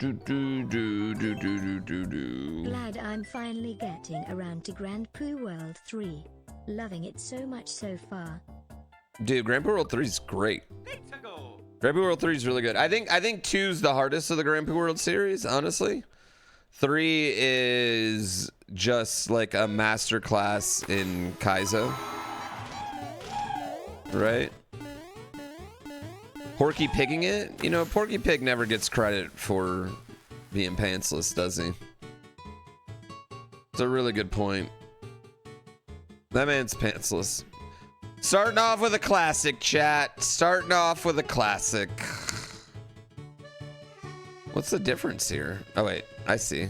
Glad I'm finally getting around to GrandPoo World 3. Loving it so much so far. Dude, GrandPoo World 3 is great. GrandPoo World 3 is really good. I think 2's the hardest of the GrandPoo World series, honestly. 3 is just like a masterclass in Kaizo. Right? Porky Pigging it? You know, Porky Pig never gets credit for being pantsless, does he? It's a really good point. That man's pantsless. Starting off with a classic, chat. Starting off with a classic. What's the difference here? Oh, wait. I see.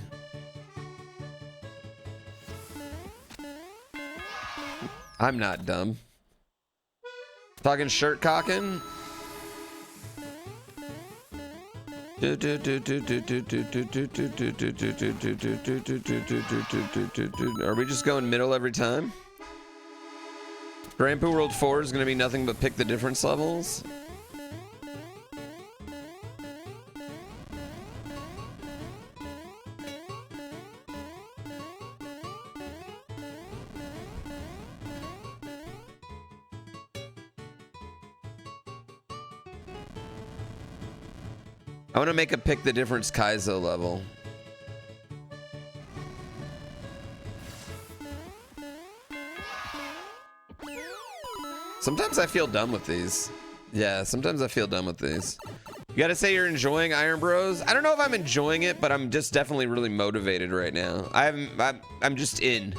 I'm not dumb. Talking shirt cocking? Are we just going middle every time? GrandPoo World 4 is going to be nothing but pick the difference levels. I want to make a pick the difference Kaizo level. Sometimes I feel dumb with these. Yeah, sometimes I feel dumb with these. You gotta say you're enjoying IronBROS. I don't know if I'm enjoying it, but I'm just definitely really motivated right now. I'm just in.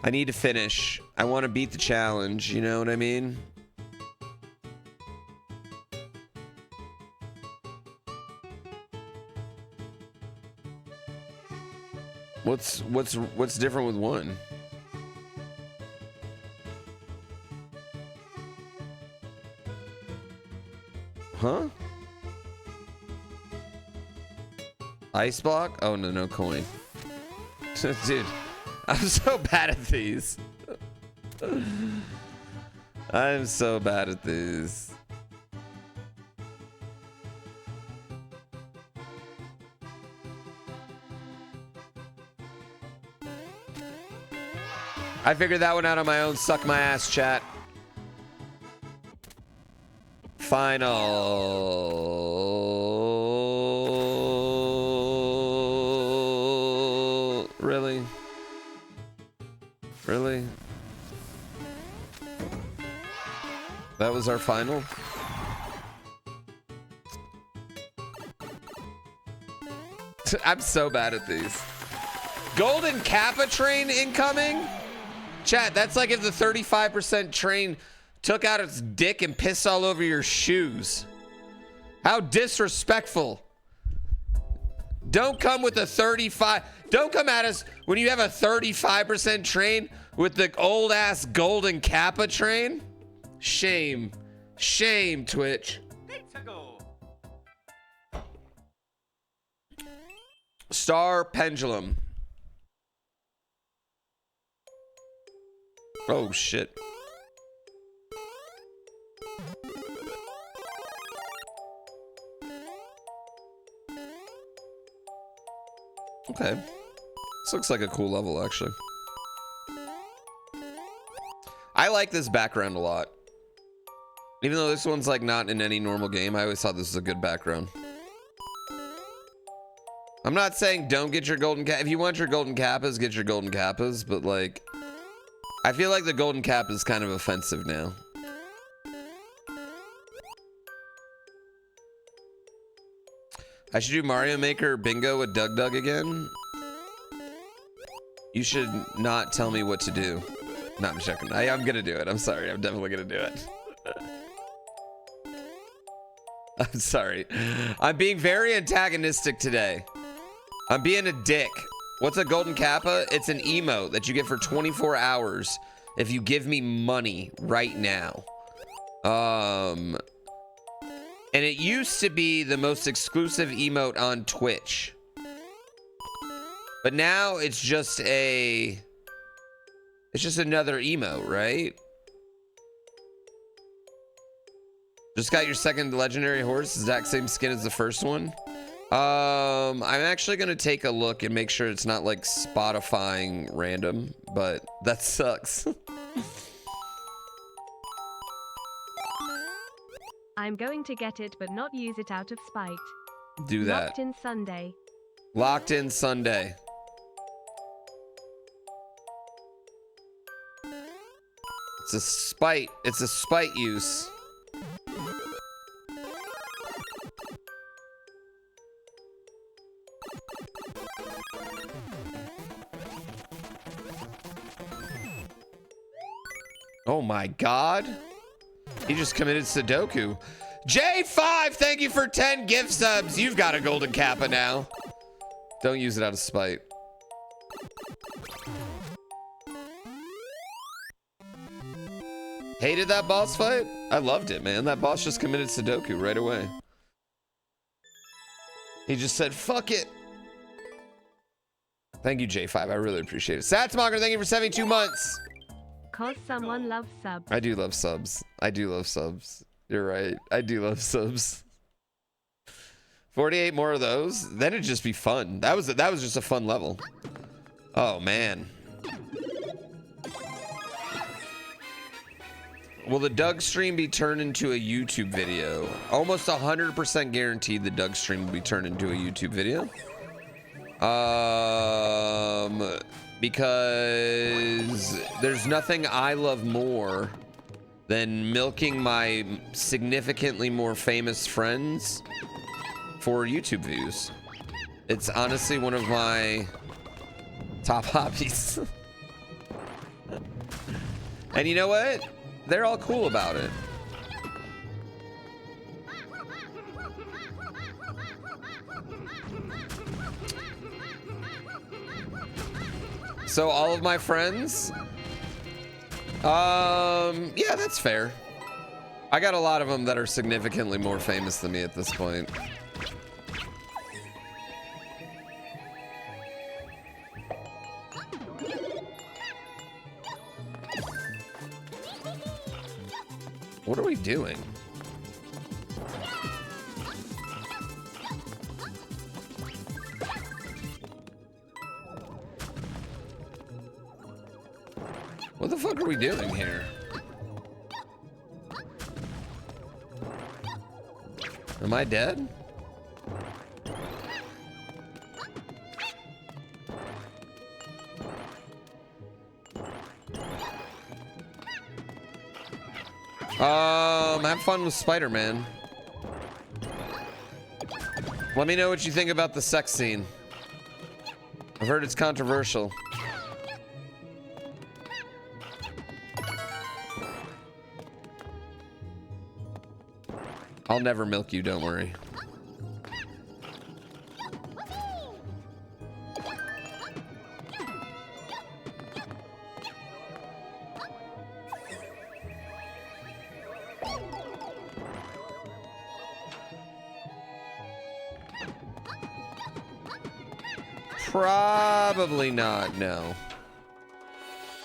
I need to finish. I want to beat the challenge. You know what I mean? What's different with one? Huh? Ice block? Oh no, no coin. Dude, I'm so bad at these. I'm so bad at these. I figured that one out on my own. Suck my ass, chat. Final. Really? Really? That was our final? I'm so bad at these. Golden Kappa train incoming? Chat, that's like if the 35% train took out its dick and pissed all over your shoes. How disrespectful. Don't come with a 35. Don't come at us when you have a 35% train with the old ass Golden Kappa train. Shame. Shame, Twitch. Star Pendulum. Oh shit. Okay. This looks like a cool level, actually. I like this background a lot. Even though this one's like not in any normal game, I always thought this was a good background. I'm not saying don't get your golden cap. If you want your golden kappas, get your golden kappas, but like, I feel like the golden cap is kind of offensive now. I should do Mario Maker Bingo with Doug Doug again. You should not tell me what to do. No, I'm checking. I'm gonna do it. I'm sorry. I'm definitely gonna do it. I'm sorry. I'm being very antagonistic today. I'm being a dick. What's a golden kappa? It's an emote that you get for 24 hours if you give me money right now. And it used to be the most exclusive emote on Twitch. But now it's just another emote, right? Just got your second legendary horse, exact same skin as the first one. I'm actually gonna take a look and make sure it's not like Spotifying random, but that sucks. I'm going to get it but not use it out of spite. Do that. Locked in Sunday. Locked in Sunday. It's a spite. It's a spite use. Oh my God. He just committed Sudoku. J5, thank you for 10 gift subs. You've got a golden kappa now. Don't use it out of spite. Hated that boss fight? I loved it, man. That boss just committed Sudoku right away. He just said, fuck it. Thank you, J5. I really appreciate it. Satsmonger, thank you for 72 months. Cause someone loves subs. I do love subs. I do love subs. You're right. I do love subs. 48 more of those. Then it'd just be fun. That was just a fun level. Oh man. Will the Doug stream be turned into a YouTube video? Almost 100% guaranteed the Doug stream will be turned into a YouTube video. Because there's nothing I love more than milking my significantly more famous friends for YouTube views. It's honestly one of my top hobbies. And you know what? They're all cool about it. So all of my friends, yeah, that's fair. I got a lot of them that are significantly more famous than me at this point. What are we doing? What the fuck are we doing here? Am I dead? Have fun with Spider-Man. Let me know what you think about the sex scene. I've heard it's controversial. I'll never milk you, don't worry. Probably not, no.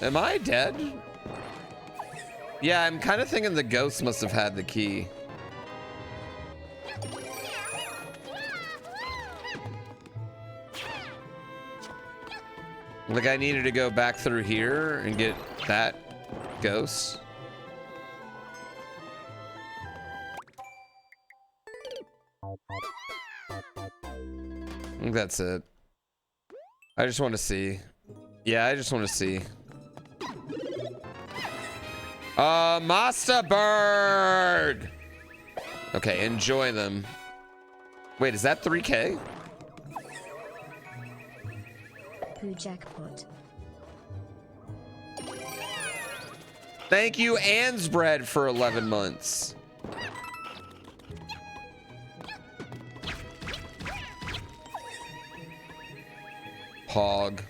Am I dead? Yeah, I'm kind of thinking the ghost must have had the key. Like I needed to go back through here and get that ghost. I think that's it. I just want to see. Yeah, I just want to see. Master Bird! Okay, enjoy them. Wait, is that 3K? Poo jackpot. Thank you, Anne's Bread, for 11 months. Hog.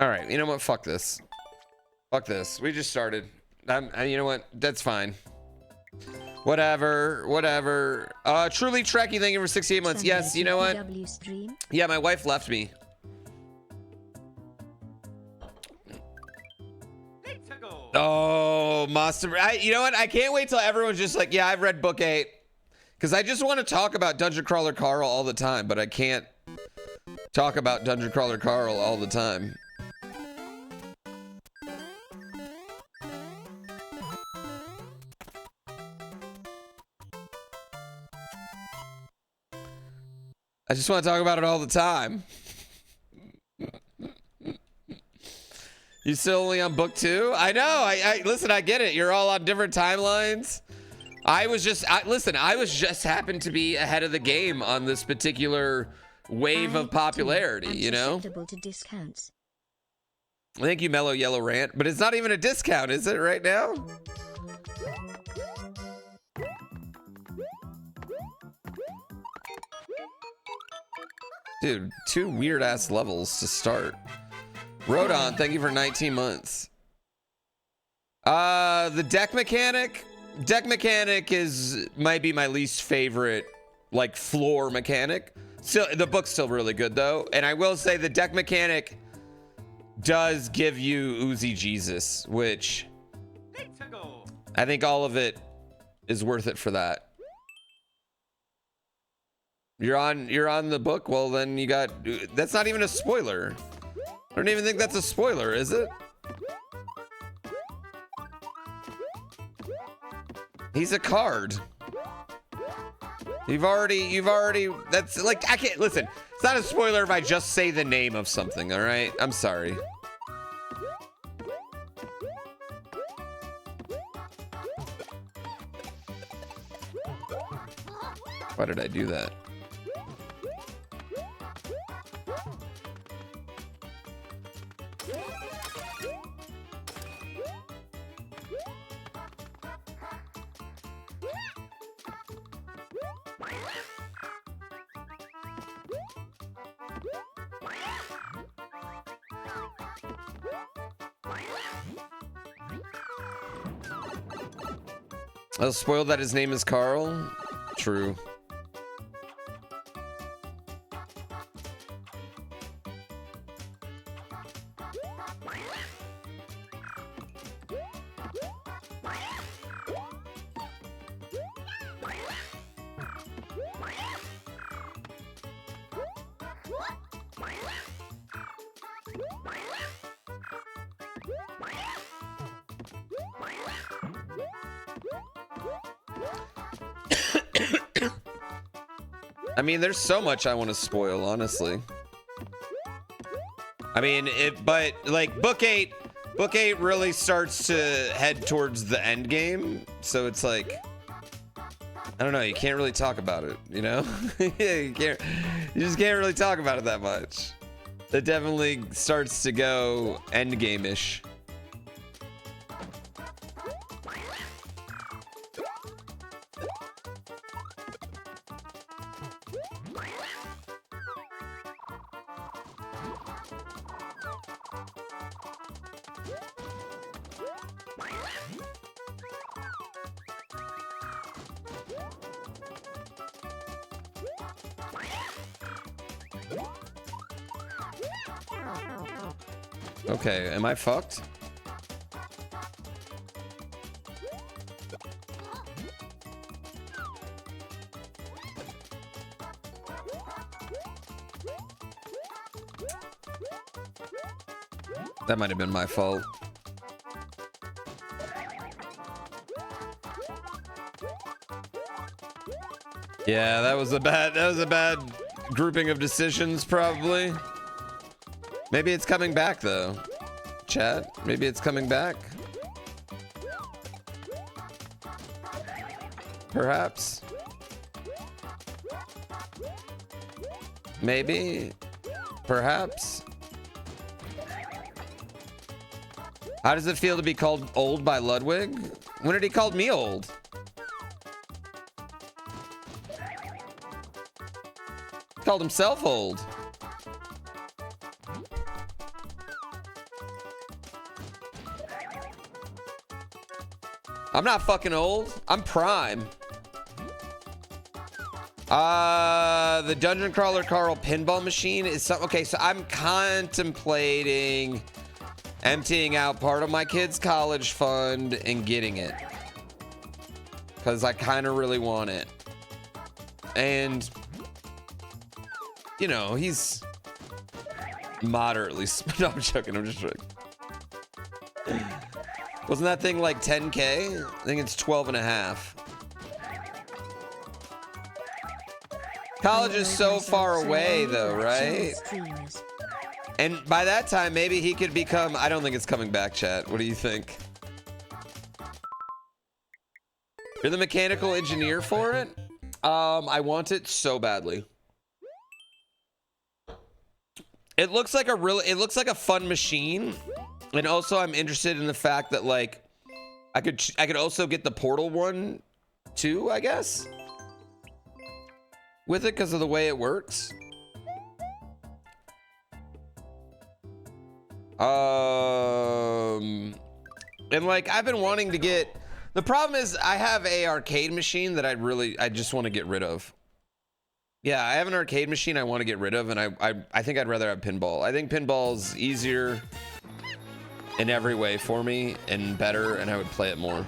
All right, you know what? Fuck this. Fuck this. We just started. You know what? That's fine. Whatever. Truly Trekkie, thank you for 68 months. Yes, you know what? Yeah, my wife left me. Oh, Monster. You know what? I can't wait till everyone's just like, yeah, I've read book 8. Because I just want to talk about Dungeon Crawler Carl all the time, but I can't talk about Dungeon Crawler Carl all the time. I just want to talk about it all the time. You still only on book 2? I know. I listen, I get it. You're all on different timelines. I was just happened to be ahead of the game on this particular wave of popularity, you know? To discounts. Thank you, Mellow Yellow Rant. But it's not even a discount, is it, right now? Dude, 2 weird-ass levels to start. Rodon, thank you for 19 months. The deck mechanic might be my least favorite, like, floor mechanic. Still, the book's still really good though, and I will say the deck mechanic does give you Uzi Jesus, which I think all of it is worth it for that. You're on the book. Well, then you got. That's not even a spoiler. I don't even think that's a spoiler, is it? He's a card. You've already, that's like, I can't, listen, it's not a spoiler if I just say the name of something, all right? I'm sorry. Why did I do that? I was spoiled that his name is Carl. True. I mean, there's so much I want to spoil, honestly. I mean, but like book 8 really starts to head towards the end game, so it's like, I don't know, you can't really talk about it, you know? you just can't really talk about it that much. It definitely starts to go end game-ish. Okay, am I fucked? That might have been my fault. Yeah, that was a bad grouping of decisions, probably. Maybe it's coming back though. Chat, maybe it's coming back. Perhaps. Maybe. Perhaps. How does it feel to be called old by Ludwig? When did he call me old? He called himself old. I'm not fucking old. I'm prime. The Dungeon Crawler Carl pinball machine is something. Okay, so I'm contemplating emptying out part of my kid's college fund and getting it. Because I kind of really want it. And, you know, he's moderately. No, I'm joking. I'm just joking. Wasn't that thing like 10K? I think it's 12 and a half. College is so far away though, right? And by that time, maybe he could become, I don't think it's coming back, chat. What do you think? You're the mechanical engineer for it? I want it so badly. It looks like a fun machine. And also I'm interested in the fact that like, I could also get the Portal one too, I guess. With it because of the way it works. And like I've been wanting to get, the problem is I have a arcade machine that I just want to get rid of. Yeah, I have an arcade machine I want to get rid of, and I think I'd rather have pinball. I think pinball's easier in every way for me and better, and I would play it more.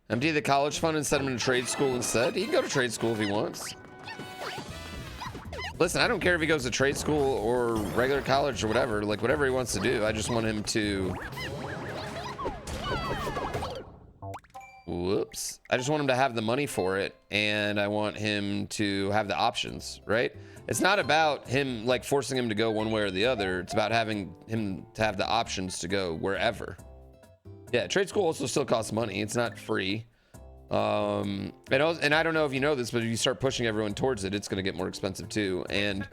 Empty the college fund and send him to trade school instead. He can go to trade school if he wants. Listen, I don't care if he goes to trade school or regular college or whatever. Like, whatever he wants to do. I just want him to... Whoops. I just want him to have the money for it. And I want him to have the options, right? It's not about him, like, forcing him to go one way or the other. It's about having him to have the options to go wherever. Yeah, trade school also still costs money. It's not free. And I don't know if you know this, but if you start pushing everyone towards it, it's going to get more expensive too. And,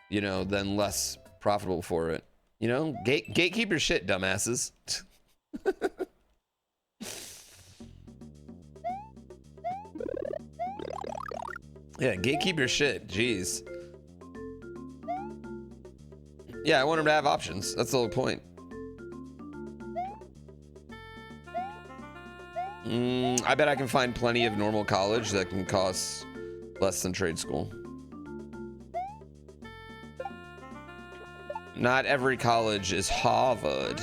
you know, then less profitable for it. You know, gatekeep your shit, dumbasses. Yeah, gatekeep your shit. Jeez. Yeah, I want him to have options. That's the whole point. I bet I can find plenty of normal college that can cost less than trade school. Not every college is Harvard.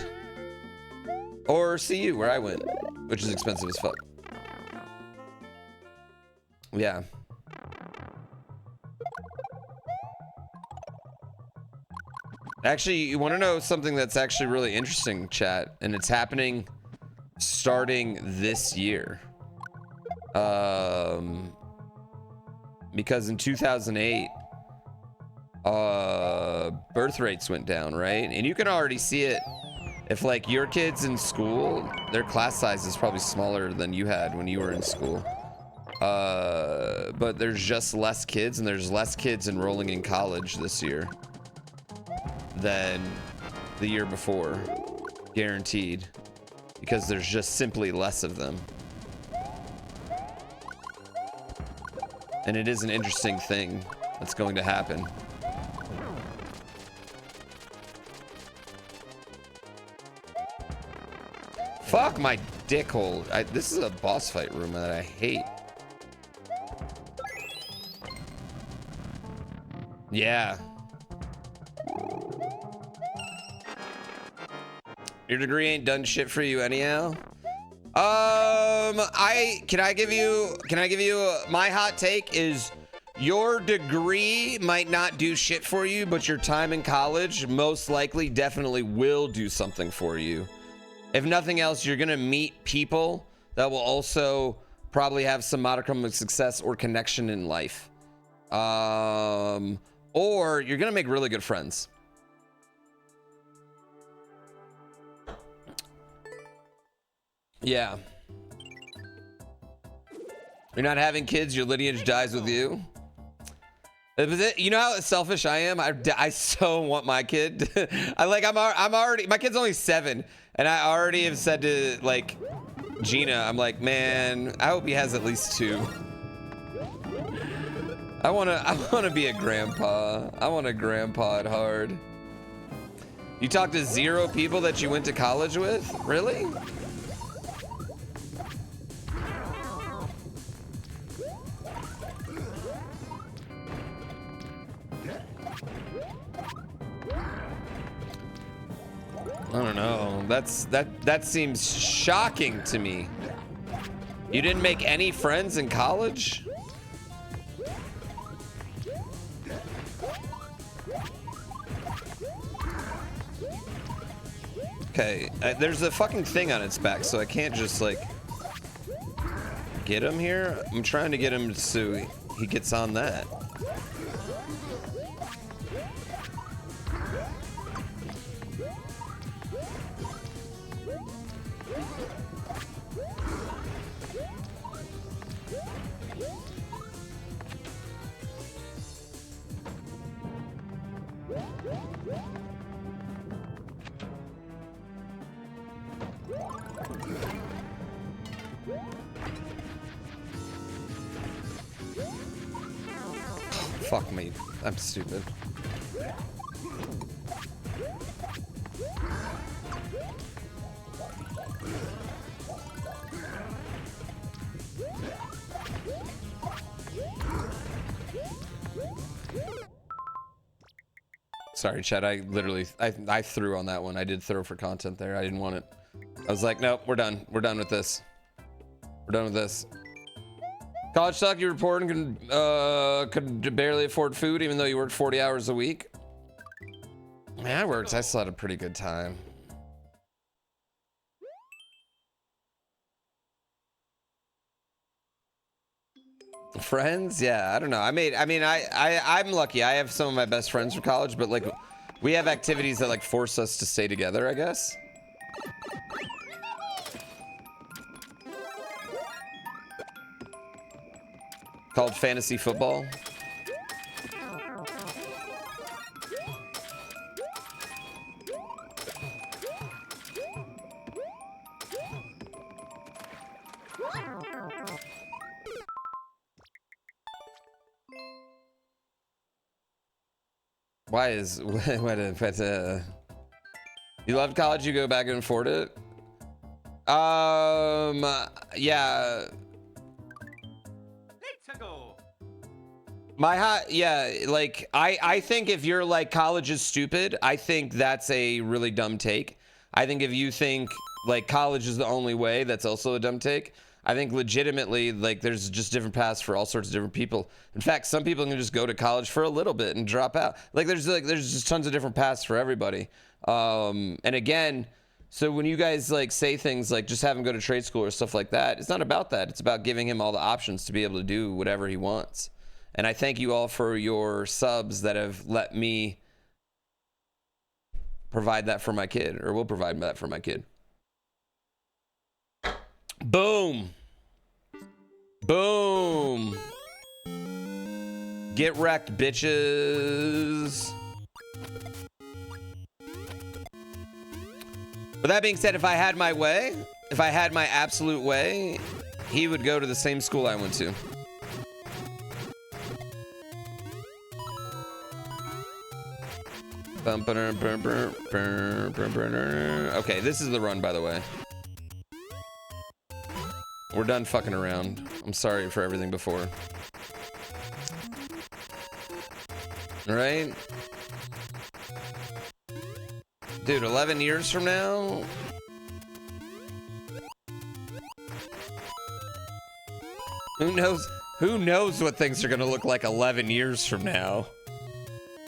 Or CU, where I went, which is expensive as fuck. Yeah. Actually, you want to know something that's actually really interesting, chat, and it's happening starting this year. Because in 2008, birth rates went down, right? And you can already see it if like your kids in school, their class size is probably smaller than you had when you were in school. But there's just less kids, and there's less kids enrolling in college this year than the year before, guaranteed, because there's just simply less of them. And it is an interesting thing that's going to happen. Fuck my dick hole. This is a boss fight room that I hate. Yeah. Your degree ain't done shit for you anyhow. Can I give you my hot take is your degree might not do shit for you, but your time in college most likely definitely will do something for you. If nothing else, you're gonna meet people that will also probably have some modicum of success or connection in life. Or you're gonna make really good friends. Yeah. You're not having kids, your lineage dies with you. You know how selfish I am? I so want my kid. I'm already, my kid's only 7, and I already have said to like Gina, I'm like, man, I hope he has at least 2. I wanna be a grandpa. I want a grandpa at hard. You talked to 0 people that you went to college with? Really? That seems shocking to me. You didn't make any friends in college? Okay, there's a fucking thing on its back, so I can't just like get him here. I'm trying to get him so he gets on that. Fuck me. I'm stupid. Sorry, Chad. I literally I threw on that one. I did throw for content there. I didn't want it. I was like, nope, we're done. We're done with this. We're done with this. College sucked. You reported could barely afford food, even though you worked 40 hours a week. Man, I still had a pretty good time. Friends? Yeah, I don't know. I'm lucky. I have some of my best friends from college, but like, we have activities that like force us to stay together, I guess. Called fantasy football. Why is what you loved college? You go back and afford it? Yeah. Yeah, like I think if you're like college is stupid, I think that's a really dumb take. I think if you think like college is the only way, that's also a dumb take. I think legitimately, like, there's just different paths for all sorts of different people. In fact, some people can just go to college for a little bit and drop out. Like there's just tons of different paths for everybody. And again, so when you guys like say things like just have him go to trade school or stuff like that, it's not about that. It's about giving him all the options to be able to do whatever he wants. And I thank you all for your subs that have let me provide that for my kid, or will provide that for my kid. Boom. Boom. Get wrecked, bitches. With that being said, if I had my way, if I had my absolute way, he would go to the same school I went to. Okay, this is the run, by the way. We're done fucking around. I'm sorry for everything before. All right? Dude, 11 years from now? Who knows what things are gonna look like 11 years from now?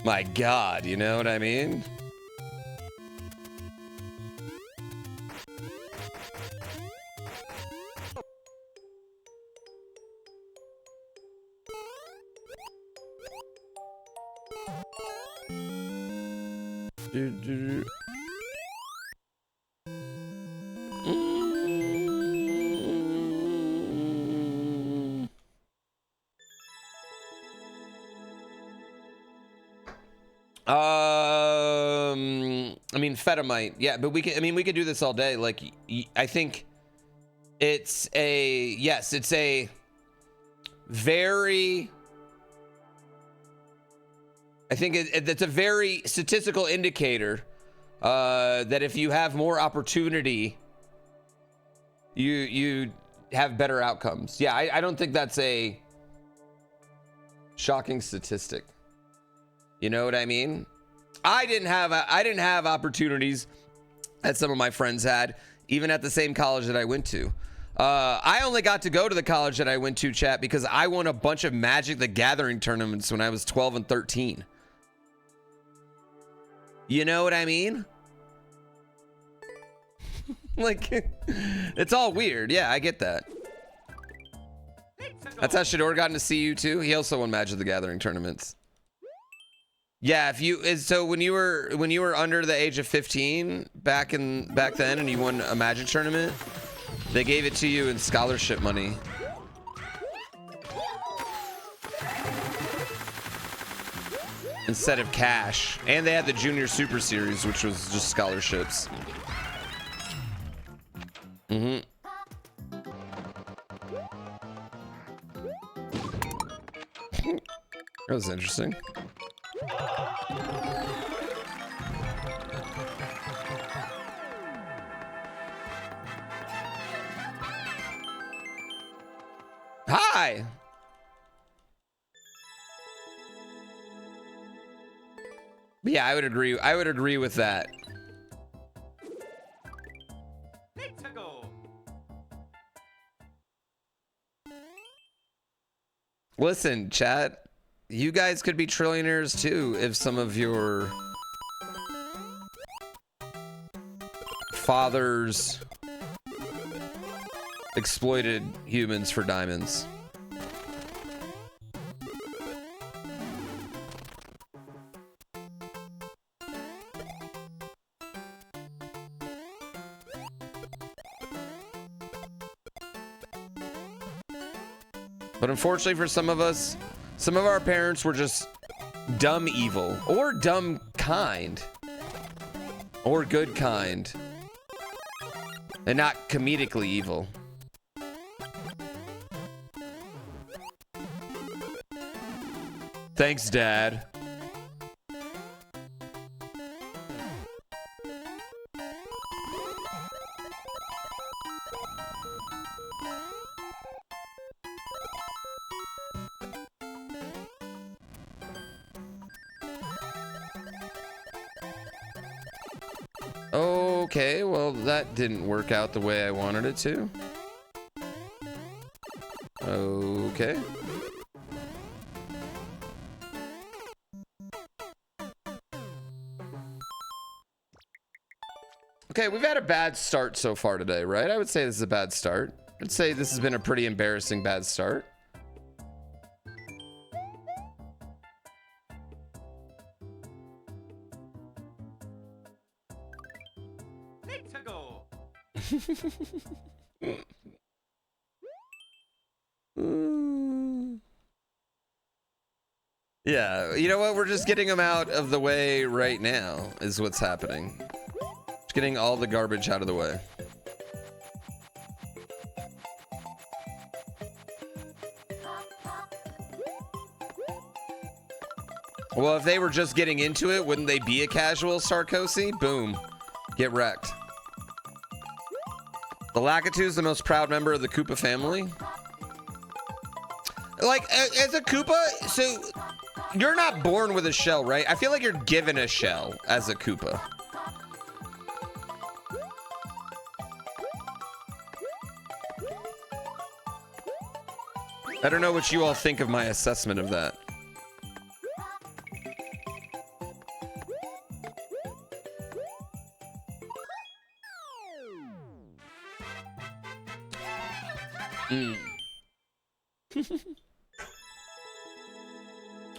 My God, you know what I mean? I mean, Fedamite, yeah, but we could do this all day. Like, I think it's a, yes, it's a very, I think it's a very statistical indicator that if you have more opportunity, you have better outcomes. Yeah, I don't think that's a shocking statistic. You know what I mean? I didn't have opportunities, that some of my friends had, even at the same college that I went to. I only got to go to the college that I went to, chat, because I won a bunch of Magic the Gathering tournaments when I was 12 and 13. You know what I mean? Like, it's all weird. Yeah, I get that. That's how Shador got to see you too. He also won Magic the Gathering tournaments. Yeah, if you so when you were under the age of 15 back then and you won a Magic tournament, they gave it to you in scholarship money. Instead of cash. And they had the Junior Super Series, which was just scholarships. That was interesting. Hi. Yeah, I would agree. I would agree with that. Listen, chat, you guys could be trillionaires too if some of your fathers exploited humans for diamonds. But unfortunately for some of us, some of our parents were just dumb evil, or dumb kind, or good kind, and not comedically evil. Thanks, Dad. Okay, well, that didn't work out the way I wanted it to. Okay. Okay, we've had a bad start so far today, right? I would say this is a bad start. I'd say this has been a pretty embarrassing bad start. Yeah, you know what? We're just getting them out of the way right now is what's happening. Just getting all the garbage out of the way. Well, if they were just getting into it, wouldn't they be a casual Sarkozy? Boom. Get wrecked. The Lakitu is the most proud member of the Koopa family. Like, as a Koopa, so you're not born with a shell, right? I feel like you're given a shell as a Koopa. I don't know what you all think of my assessment of that.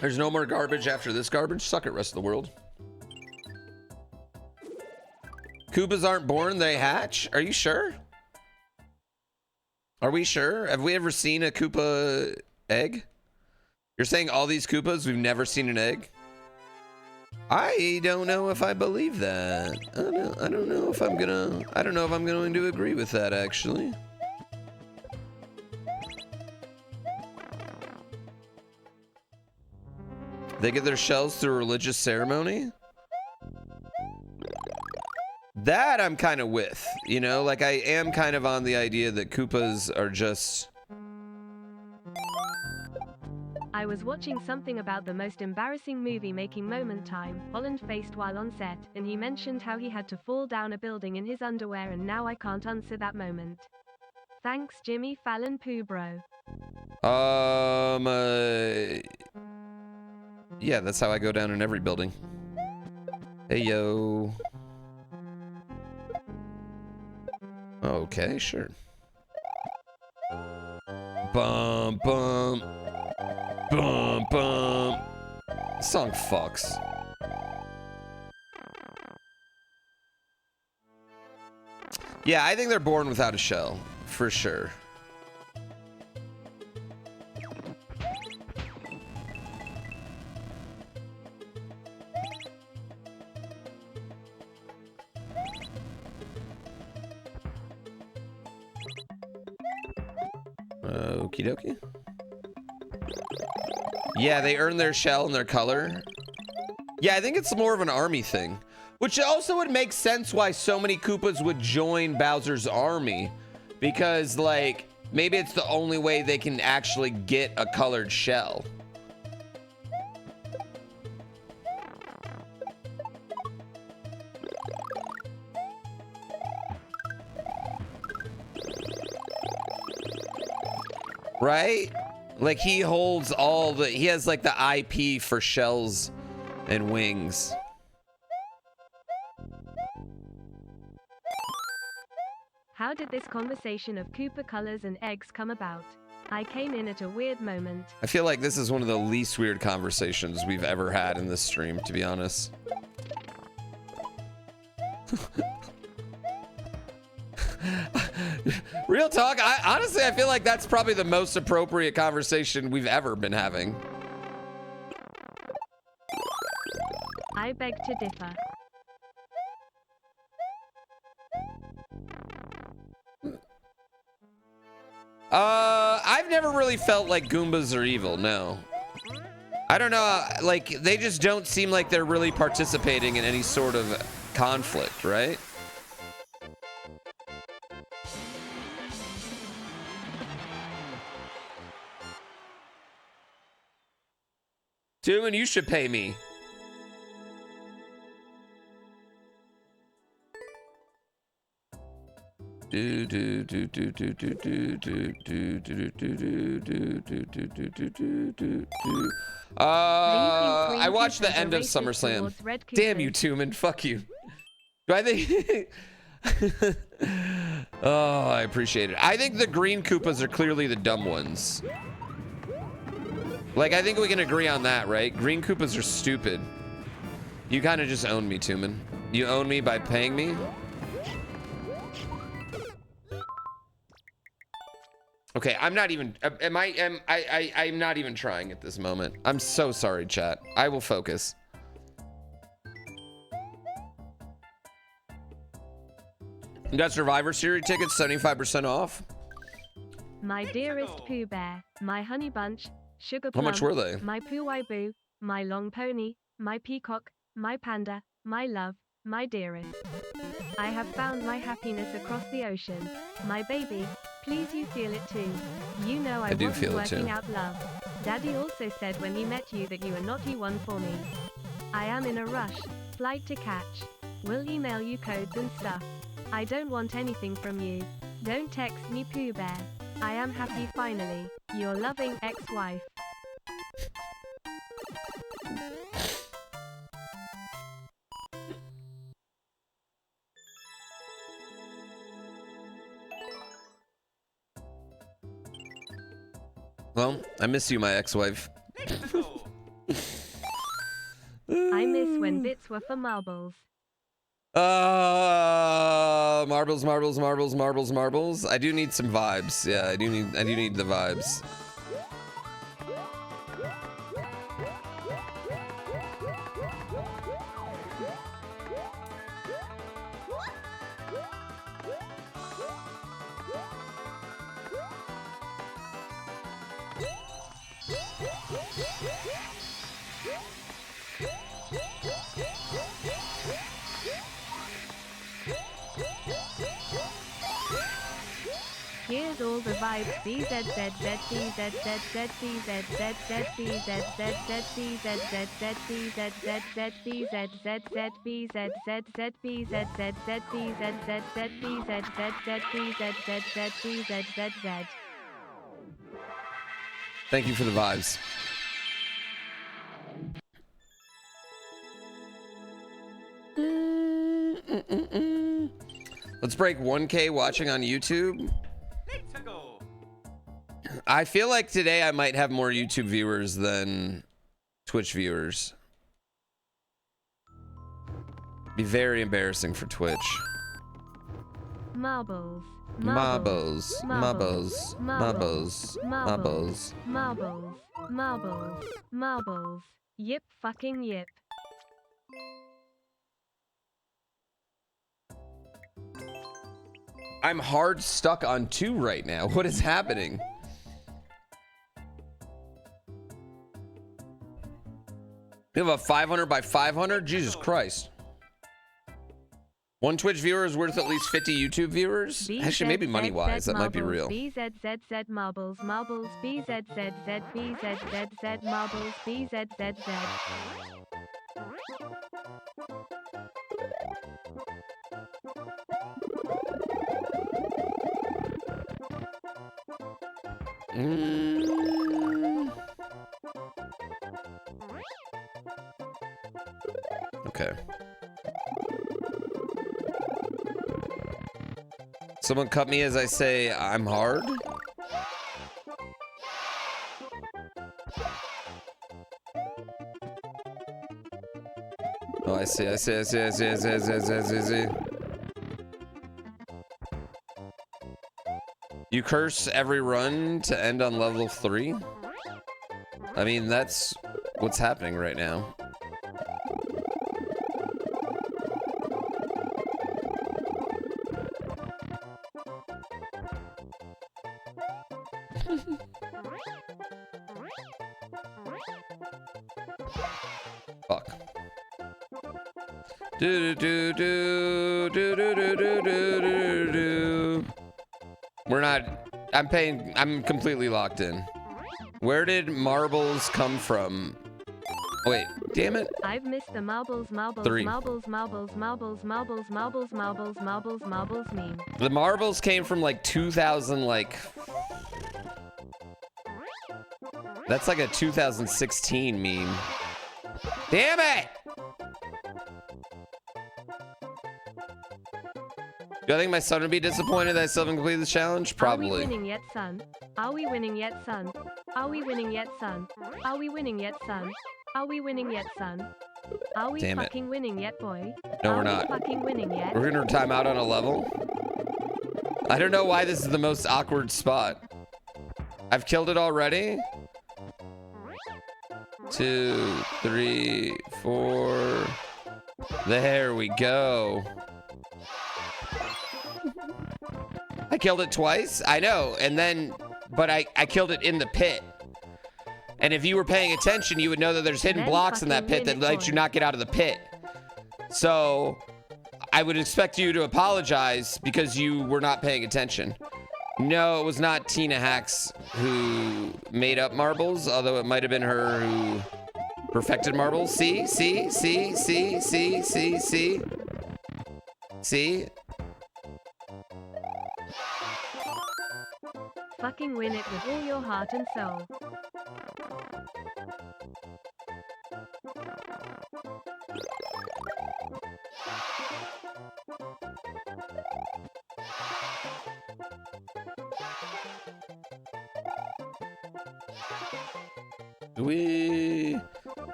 There's no more garbage after this garbage. Suck it, rest of the world. Koopas aren't born, they hatch? Are you sure? Are we sure? Have we ever seen a Koopa egg? You're saying all these Koopas, we've never seen an egg? I don't know if I believe that. I don't know if I'm going to agree with that, actually. They get their shells through a religious ceremony? That I'm kind of with, you know? Like, I am kind of on the idea that Koopas are just... I was watching something about the most embarrassing movie making moment time Holland faced while on set, and he mentioned how he had to fall down a building in his underwear, and now I can't answer that moment. Thanks, Jimmy Fallon Pooh Bro. Yeah, that's how I go down in every building. Hey, yo. Okay, sure. Bum, bum. Bum, bum. This song fucks. Yeah, I think they're born without a shell, for sure. Okie dokie. Yeah, they earn their shell and their color. Yeah, I think it's more of an army thing. Which also would make sense why so many Koopas would join Bowser's army. Because, like, maybe it's the only way they can actually get a colored shell. Right? Like, he holds all the... He has, like, the IP for shells and wings. How did this conversation of Koopa colors and eggs come about? I came in at a weird moment. I feel like this is one of the least weird conversations we've ever had in this stream, to be honest. Real talk, honestly, I feel like that's probably the most appropriate conversation we've ever been having. I beg to differ. I've never really felt like Goombas are evil, no. I don't know, like, they just don't seem like they're really participating in any sort of conflict, right? Tuman, you should pay me. I watched the end of SummerSlam. Damn you, Tuman. Fuck you. Do I think... Oh, I appreciate it. I think the green Koopas are clearly the dumb ones. Like, I think we can agree on that, right? Green Koopas are stupid. You kind of just own me, Tuman. You own me by paying me? Okay, I'm not even, I'm not even trying at this moment. I'm so sorry, chat. I will focus. You got Survivor Series tickets, 75% off. My dearest Pooh Bear, my honey bunch, sugar plum, How much were they? my Pooh-Wai-Boo, my long pony, my peacock, my panda, my love, my dearest. I have found my happiness across the ocean. My baby, please you feel it too. You know I do wasn't feel it working too. out love. Daddy also said when he met you that you are not the one for me. I am in a rush, flight to catch. Will email you codes and stuff. I don't want anything from you. Don't text me Pooh Bear. I am happy finally. Your loving ex-wife. Well, I miss you, my ex-wife. I miss when bits were for marbles. Marbles, marbles, marbles, marbles, marbles. I do need some vibes. Yeah, I do need the vibes. Here's all the vibes. Thank you for the vibes. Let's break 1K watching on YouTube. I feel like today I might have more YouTube viewers than Twitch viewers. Be very embarrassing for Twitch. Marbles. Marbles. Marbles. Marbles. Marbles. Marbles. Marbles. Marbles. Yip fucking yip. I'm hard stuck on 2 right now. What is happening? You have a 500 by 500? Jesus Christ. 1 Twitch viewer is worth at least 50 YouTube viewers? Actually, maybe money-wise, that might be real. BZZZ marbles, marbles, BZZZ, BZZZ marbles, BZZZ. Okay. Someone cut me as I say I'm hard. Oh, I see. You curse every run to end on level 3? I mean, that's what's happening right now. Fuck. Do do do do do do do do do do. We're not. I'm completely locked in. Where did marbles come from? Oh, wait, damn it. I've missed the marbles, marbles, 3. marbles, marbles, marbles, marbles, marbles, marbles, marbles, marbles meme. The marbles came from like 2000, like. That's like a 2016 meme. Damn it! Do I think my son would be disappointed that I still haven't completed this challenge? Probably. Are we winning yet, son? Are we winning yet, son? Are we winning yet, son? Are we winning yet, son? Are we winning yet, son? Are we Damn it. fucking winning yet, boy? No, we're not. Are we fucking winning yet? We're gonna time out on a level. I don't know why this is the most awkward spot. I've killed it already. 2, 3, 4. There we go. I killed it twice. I know. And then, but I killed it in the pit. And if you were paying attention, you would know that there's hidden blocks in that pit that let you not get out of the pit. So I would expect you to apologize because you were not paying attention. No, it was not Tina Hacks who made up marbles, although it might have been her who perfected marbles. See? Fucking win it with all your heart and soul.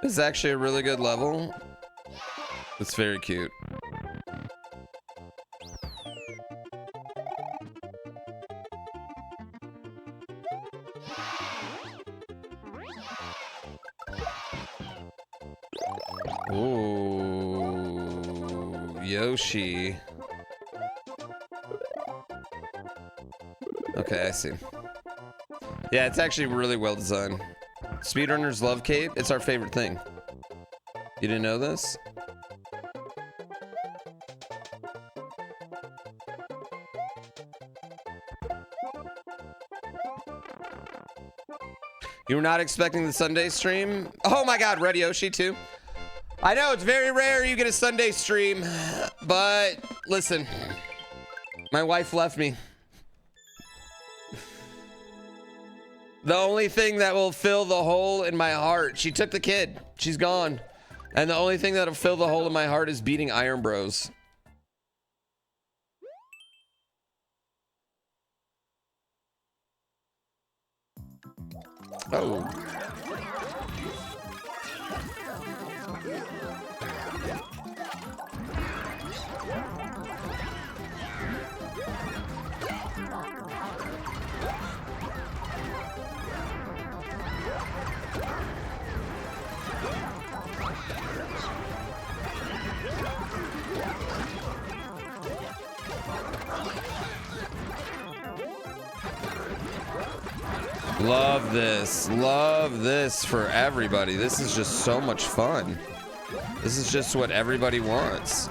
This is actually a really good level. It's very cute. Ooh, Yoshi. Okay, I see. Yeah, it's actually really well designed. Speedrunners love cape. It's our favorite thing. You didn't know this? You were not expecting the Sunday stream? Oh my God, Red Yoshi too. I know it's very rare you get a Sunday stream, but listen, my wife left me. The only thing that will fill the hole in my heart, she took the kid, she's gone. And the only thing that'll fill the hole in my heart is beating IronBROS. Oh. Love this for everybody. This is just so much fun. This is just what everybody wants.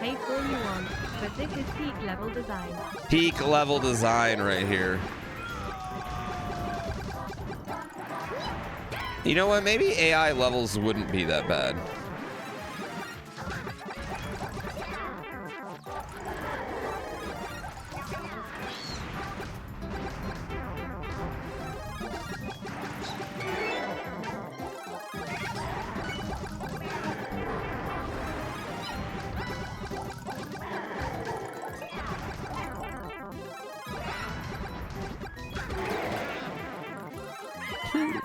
Hate all you want, but this is peak level design. Peak level design right here. You know what? Maybe AI levels wouldn't be that bad.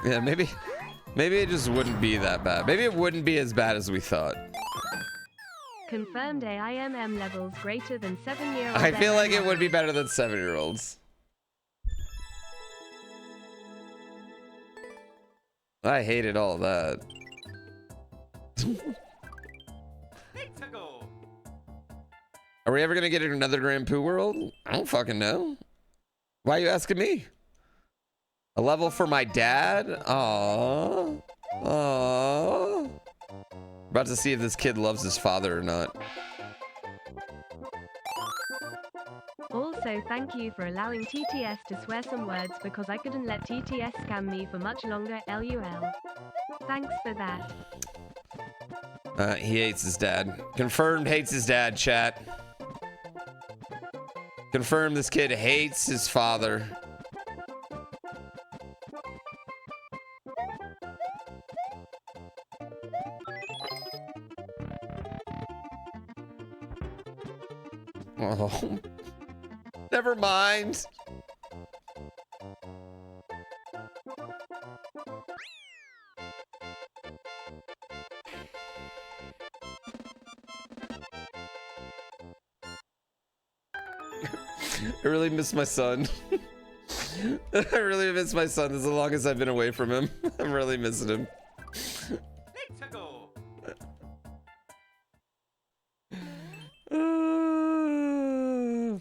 Yeah, maybe it just wouldn't be that bad. Maybe it wouldn't be as bad as we thought. Confirmed AIMM levels greater than 7-year-old. I feel like it would be better than 7-year-olds. I hated all that. Are we ever gonna get another GrandPoo world? I don't fucking know. Why are you asking me? A level for my dad? Aww. Aww. About to see if this kid loves his father or not. Also, thank you for allowing TTS to swear some words because I couldn't let TTS scam me for much longer. LUL. Thanks for that. He hates his dad. Confirmed hates his dad, chat. Confirmed this kid hates his father. Oh, never mind. I really miss my son. I really miss my son. This is the longest I've been away from him. I'm really missing him.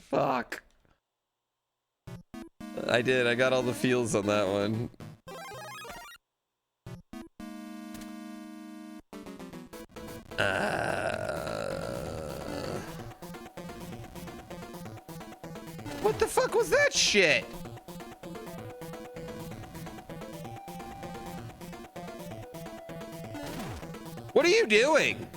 Fuck. I did. I got all the feels on that one. What the fuck was that shit? What are you doing?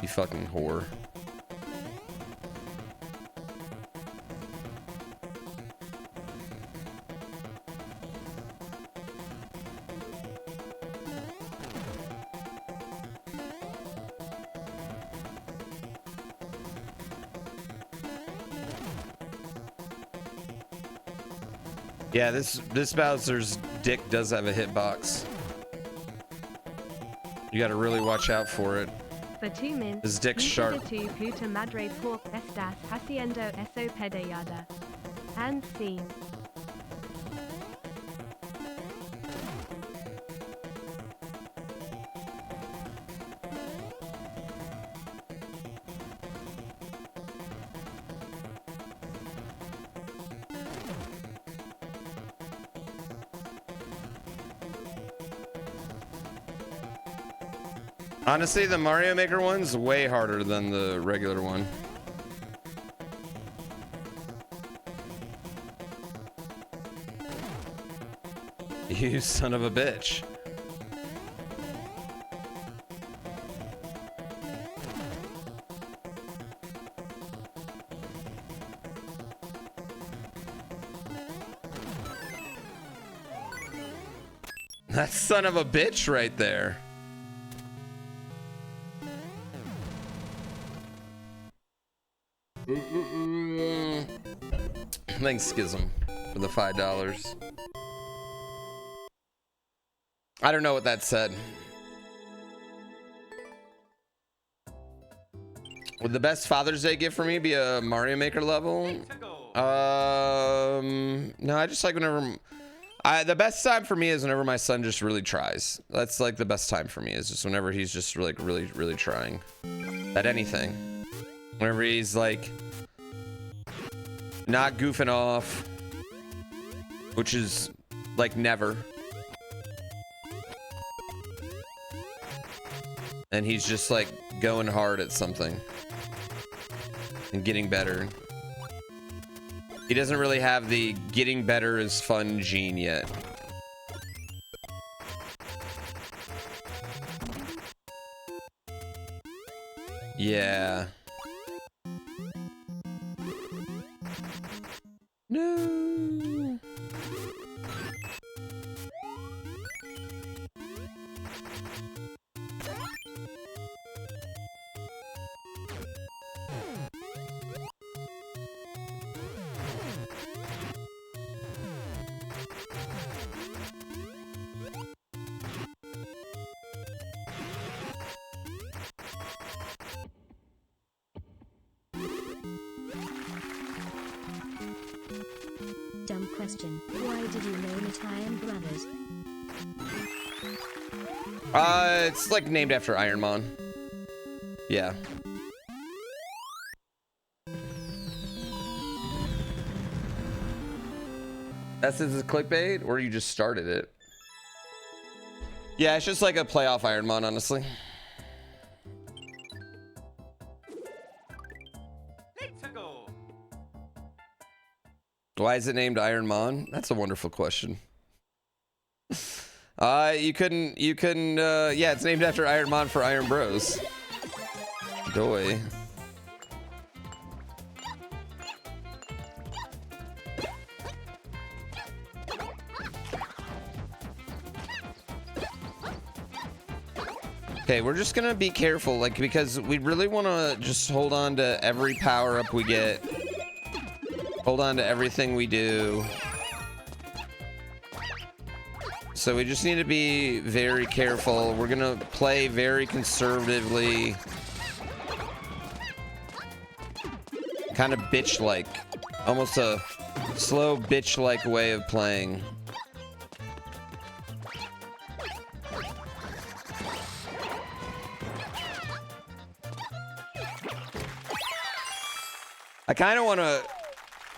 You fucking whore. Yeah, this Bowser's dick does have a hitbox. You gotta really watch out for it. For 2 minutes, His dick's sharp. Tu puta madre pork estas haciendo eso pedallada. And scene. Honestly, the Mario Maker one's way harder than the regular one. You son of a bitch. That son of a bitch right there. Thanks, Schism, for the $5. I don't know what that said. Would the best Father's Day gift for me be a Mario Maker level? No, I just like whenever... the best time for me is whenever my son just really tries. That's like the best time for me, is just whenever he's just like really trying at anything. Whenever he's like not goofing off, which is like never. And he's just like going hard at something and getting better. He doesn't really have the getting better is fun gene yet. Yeah. No. Dumb question. Why did you name it IronBROS? It's like named after Iron Man. Yeah. That's his clickbait, or you just started it? Yeah, it's just like a playoff Iron Man, honestly. Why is it named Iron Man? That's a wonderful question. Yeah, it's named after Iron Man for IronBROS. Doy. Okay, we're just gonna be careful, like, because we really want to just hold on to every power-up we get. Hold on to everything we do. So we just need to be very careful. We're gonna play very conservatively. Kind of bitch-like. Almost a slow bitch-like way of playing. I kind of want to...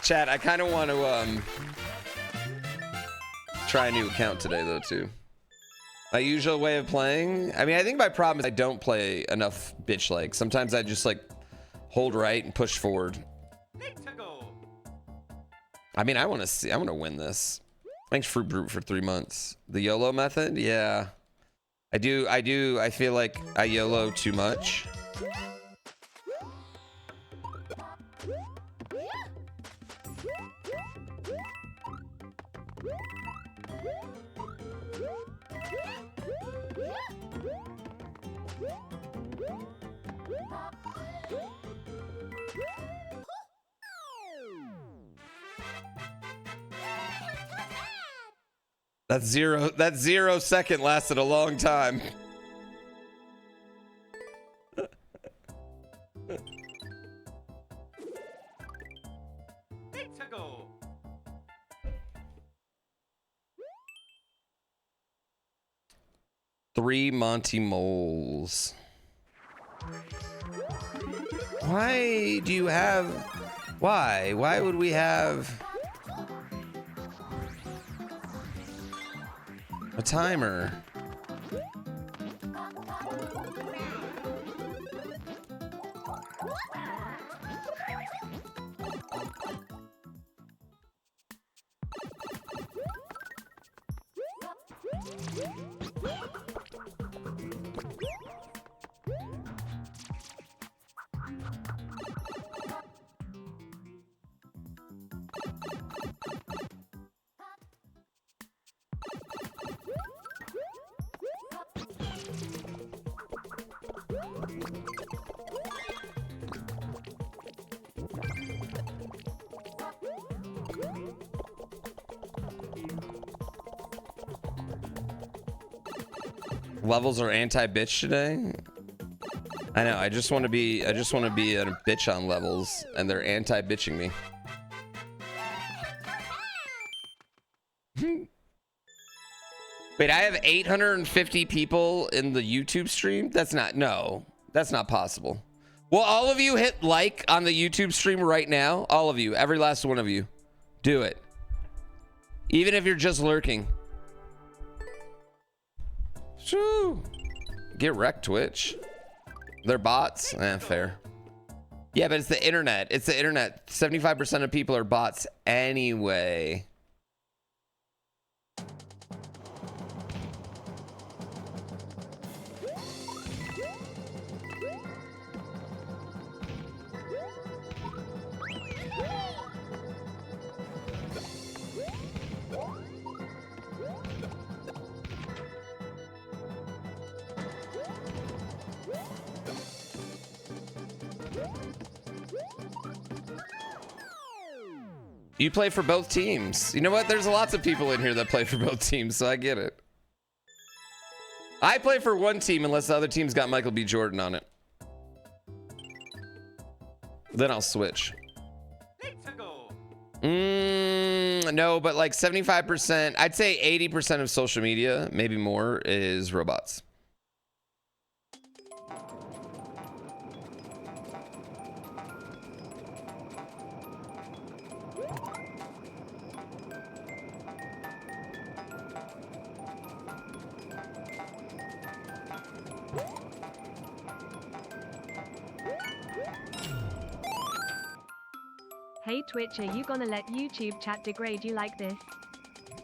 Chat, I kind of want to try a new account today, though, too. My usual way of playing? I mean, I think my problem is I don't play enough bitch-like. Sometimes I just, like, hold right and push forward. I mean, I want to win this. Thanks, Fruit Brute, for 3 months. The YOLO method? Yeah. I feel like I YOLO too much. That 0 second lasted a long time. 3 Monty Moles. Why do you have... Why? Why would we have... a timer? Levels are anti-bitch today. I know. I just want to be a bitch on levels, and they're anti-bitching me. Wait, I have 850 people in the YouTube stream? That's not possible. Will all of you hit like on the YouTube stream right now? All of you, every last one of you. Do it. Even if you're just lurking. Shoo. Get wrecked, Twitch. They're bots? Fair. Yeah, but it's the internet. It's the internet. 75% of people are bots anyway. You play for both teams. You know what? There's lots of people in here that play for both teams, so I get it. I play for one team unless the other team's got Michael B. Jordan on it. Then I'll switch. No, but like 75%, I'd say 80% of social media, maybe more, is robots. Hey Twitch, are you gonna let YouTube chat degrade you like this?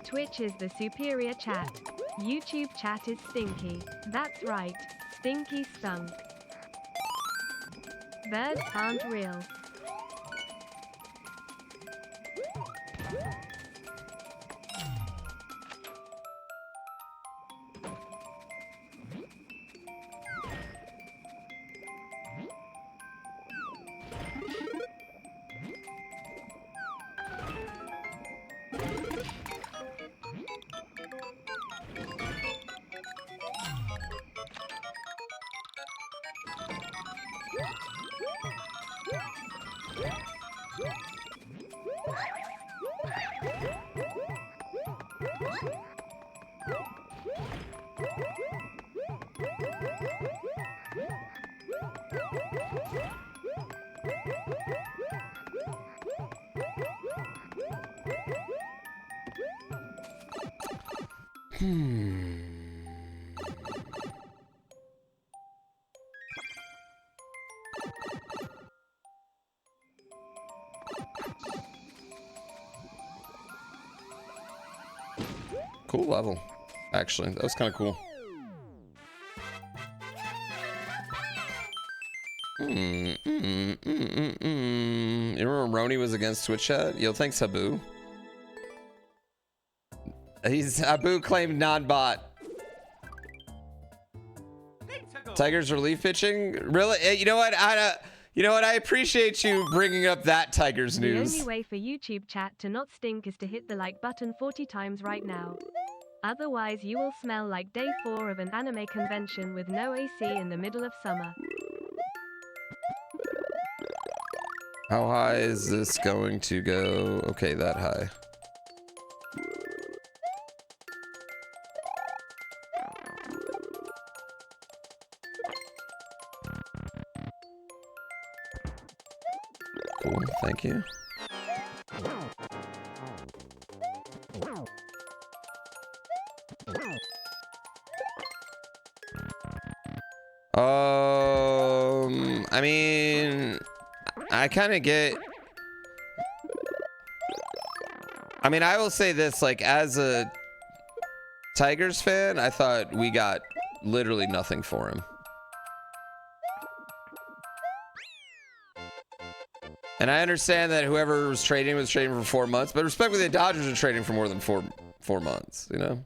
Twitch is the superior chat. YouTube chat is stinky. That's right, stinky stunk. Birds aren't real. Cool level, actually. That was kind of cool. You remember Roni was against Twitch chat? Yo, thanks, Habu. Habu claimed non-bot. Tigers relief pitching? Really? You know what? I appreciate you bringing up that Tigers news. The only way for YouTube chat to not stink is to hit the like button 40 times right now. Otherwise you will smell like day 4 of an anime convention with no AC in the middle of summer. How high is this going to go? Okay, that high. Cool, thank you. I mean, I kind of get. I mean, I will say this, like, as a Tigers fan, I thought we got literally nothing for him. And I understand that whoever was trading for 4 months, but respectfully, the Dodgers are trading for more than four months, you know?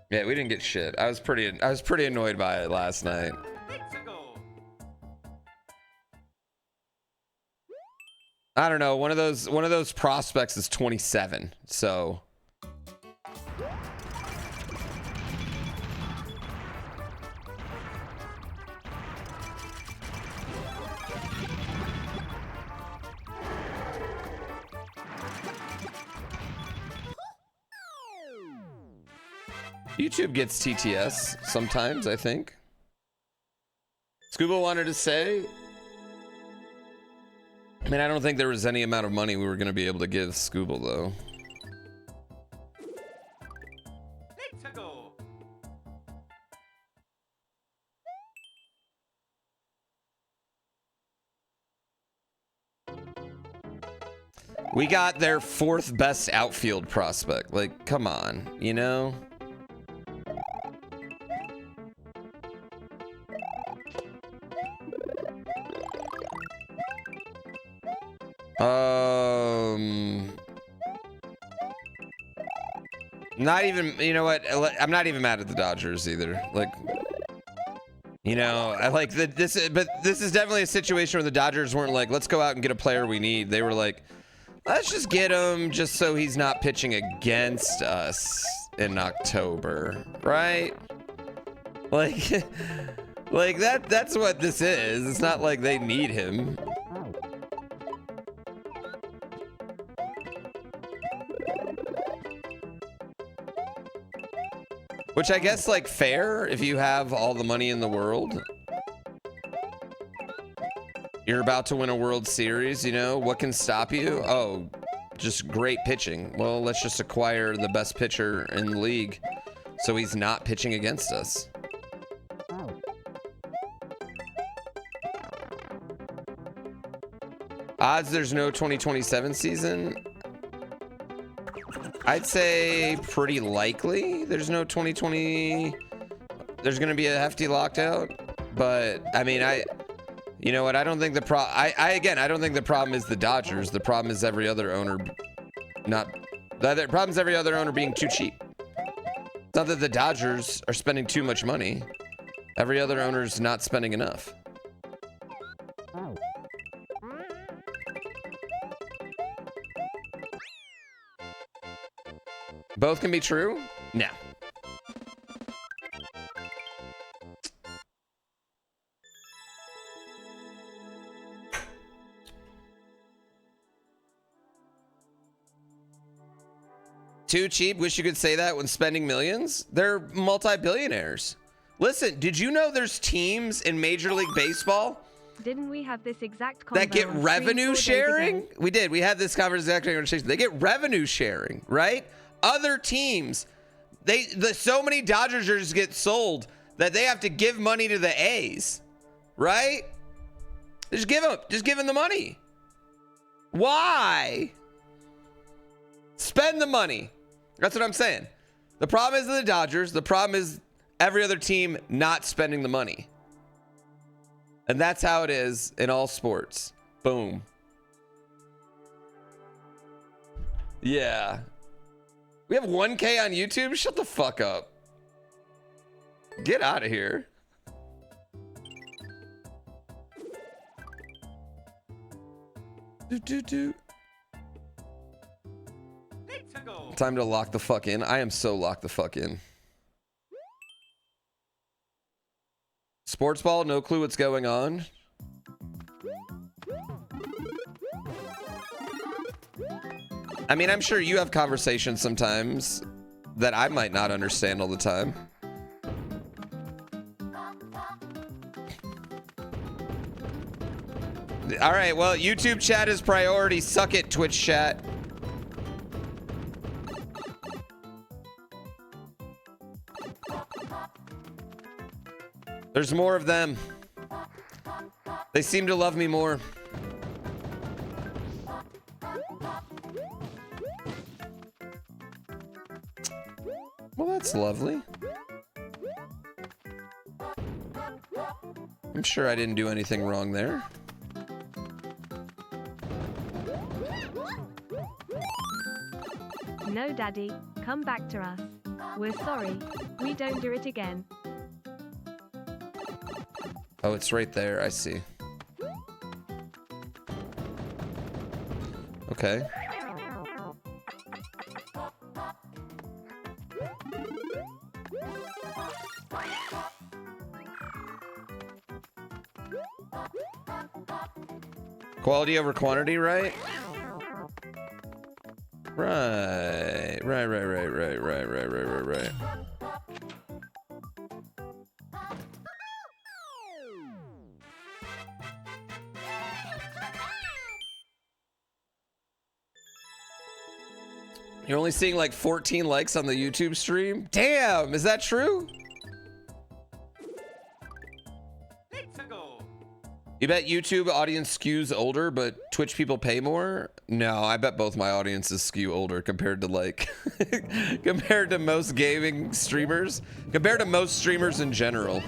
Yeah, we didn't get shit. I was pretty annoyed by it last night. I don't know. One of those prospects is 27, so. YouTube gets TTS sometimes, I think. Scuba wanted to say, I mean, I don't think there was any amount of money we were going to be able to give Scuba, though. We got their 4th best outfield prospect. Like, come on, you know? Not even, you know what? I'm not even mad at the Dodgers either. Like, you know, I like that this is definitely a situation where the Dodgers weren't like, let's go out and get a player we need. They were like, let's just get him just so he's not pitching against us in October, right? Like, like that's what this is. It's not like they need him. Which I guess, like, fair if you have all the money in the world. You're about to win a World Series, you know? What can stop you? Oh, just great pitching. Well, let's just acquire the best pitcher in the league so he's not pitching against us. Odds there's no 2027 season? I'd say pretty likely there's no 2020. There's going to be a hefty lockout, but I mean, you know what? I don't think the I don't think the problem is the Dodgers. The problem is every other owner the problem is every other owner being too cheap. It's not that the Dodgers are spending too much money. Every other owner's not spending enough. Both can be true? No. Too cheap? Wish you could say that when spending millions? They're multi-billionaires. Listen, did you know there's teams in Major League Baseball Didn't we have this exact that get revenue sharing? We did. We had this conversation. They get revenue sharing, right? Other teams, so many Dodgers jerseys get sold that they have to give money to the A's, right? Just give them the money. Why? Spend the money. That's what I'm saying. The problem isn't the Dodgers. The problem is every other team not spending the money. And that's how it is in all sports. Boom. Yeah. We have 1K on YouTube? Shut the fuck up. Get out of here. Time to lock the fuck in. I am so locked the fuck in. Sports ball, no clue what's going on. I mean, I'm sure you have conversations sometimes that I might not understand all the time. All right, well, YouTube chat is priority. Suck it, Twitch chat. There's more of them. They seem to love me more. Well, that's lovely. I'm sure I didn't do anything wrong there. No, Daddy, come back to us. We're sorry. We don't do it again. Oh, it's right there. I see. Okay. Quality over quantity, right? Right. You're only seeing like 14 likes on the YouTube stream? Damn, is that true? You bet YouTube audience skews older, but Twitch people pay more? No, I bet both my audiences skew older compared to like, compared to most gaming streamers. Compared to most streamers in general.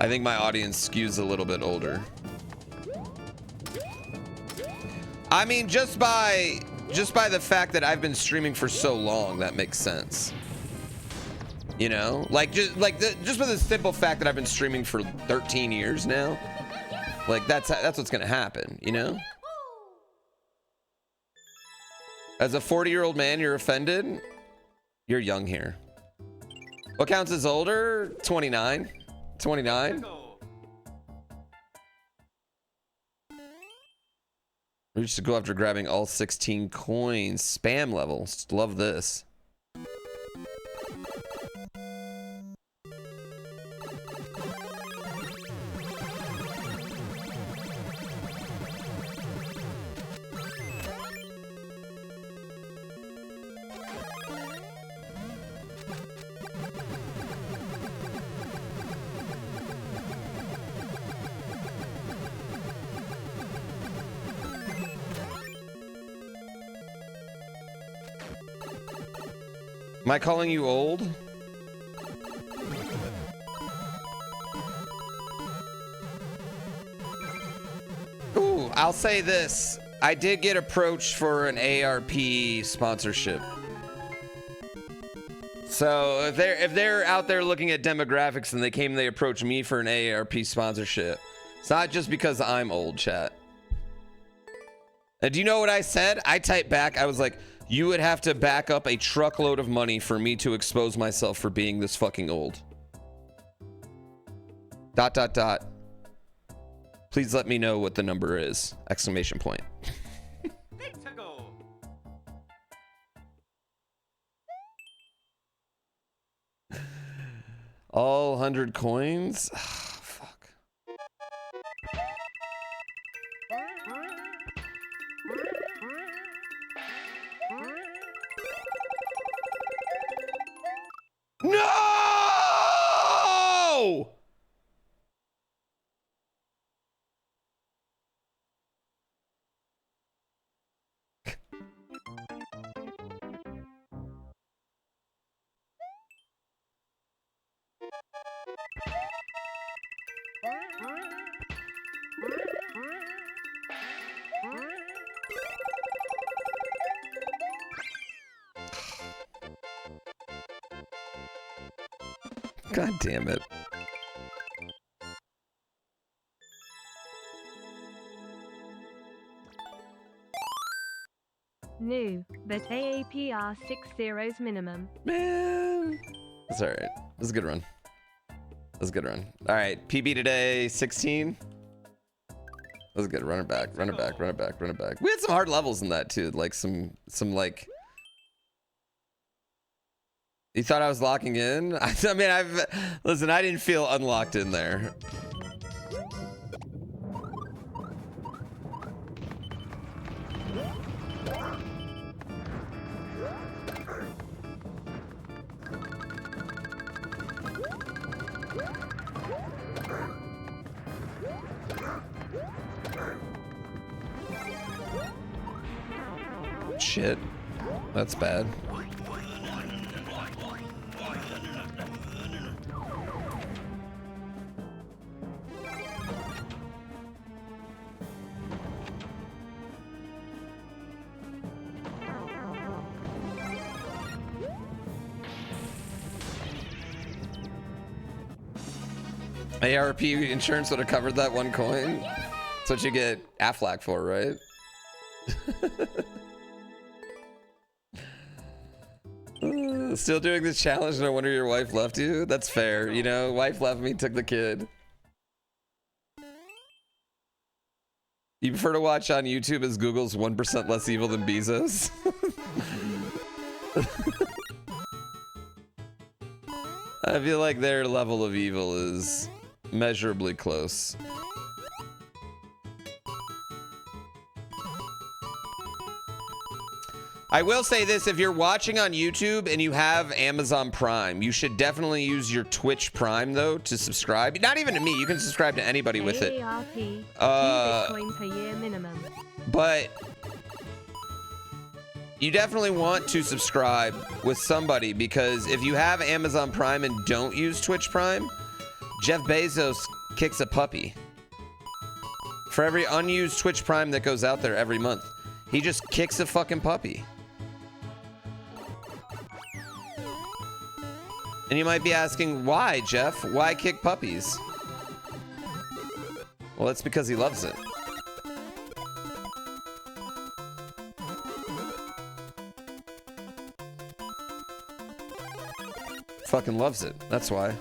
I think my audience skews a little bit older. I mean, just by the fact that I've been streaming for so long, that makes sense. You know, like just for the simple fact that I've been streaming for 13 years now. Like that's what's gonna happen, you know? As a 40-year-old man, you're offended? You're young here. What counts as older? 29. 29? We should go after grabbing all 16 coins. Spam levels. Love this. Am I calling you old? Ooh, I'll say this. I did get approached for an ARP sponsorship. So if they're out there looking at demographics and they approached me for an ARP sponsorship. It's not just because I'm old, chat. And do you know what I said? I typed back, I was like, you would have to back up a truckload of money for me to expose myself for being this fucking old. ... Please let me know what the number is. Exclamation point. All 100 coins? Fuck. No! God damn it. New, but AAPR 6 zeros minimum. Man. That's alright. That was a good run. That was a good run. Alright, PB today, 16. That was good. Run it back, run it back, run it back, run it back. We had some hard levels in that too. Like some like... You thought I was locking in? I mean, listen, I didn't feel unlocked in there. shit. That's bad. ARP insurance would have covered that one coin. That's what you get Aflac for, right? Still doing this challenge, no wonder your wife left you? That's fair. You know, wife left me, took the kid. You prefer to watch on YouTube as Google's 1% less evil than Bezos? I feel like their level of evil is measurably close. I will say this, if you're watching on YouTube and you have Amazon Prime, you should definitely use your Twitch Prime, though, to subscribe. Not even to me, you can subscribe to anybody with it. Bitcoin per year minimum. But you definitely want to subscribe with somebody, because if you have Amazon Prime and don't use Twitch Prime, Jeff Bezos kicks a puppy. For every unused Twitch Prime that goes out there every month, he just kicks a fucking puppy. And you might be asking, why, Jeff? Why kick puppies? Well, that's because he loves it. Fucking loves it. That's why.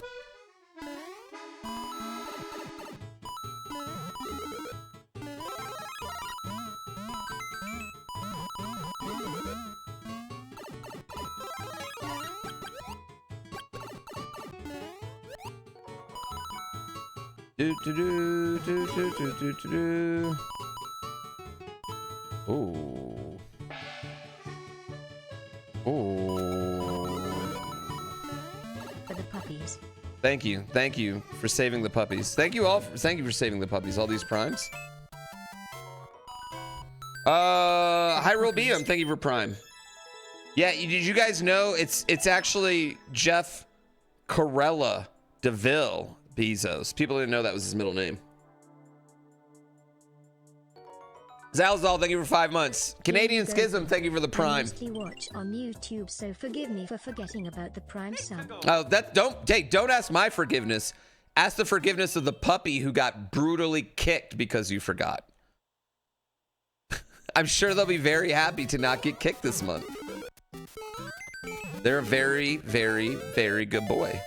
Do do do do do do do do do. Oh. Oh. For the puppies. Thank you for saving the puppies. Thank you for saving the puppies. All these primes. IronBROS, thank you for Prime. Yeah, did you guys know it's actually Jeff Corella DeVille Bezos. People didn't know that was his middle name. Zalzal, thank you for 5 months. Canadian Schism, thank you for the Prime. I mostly watch on YouTube, so forgive me for forgetting about the Prime sub. Oh, don't ask my forgiveness. Ask the forgiveness of the puppy who got brutally kicked because you forgot. I'm sure they'll be very happy to not get kicked this month. They're a very, very, very good boy.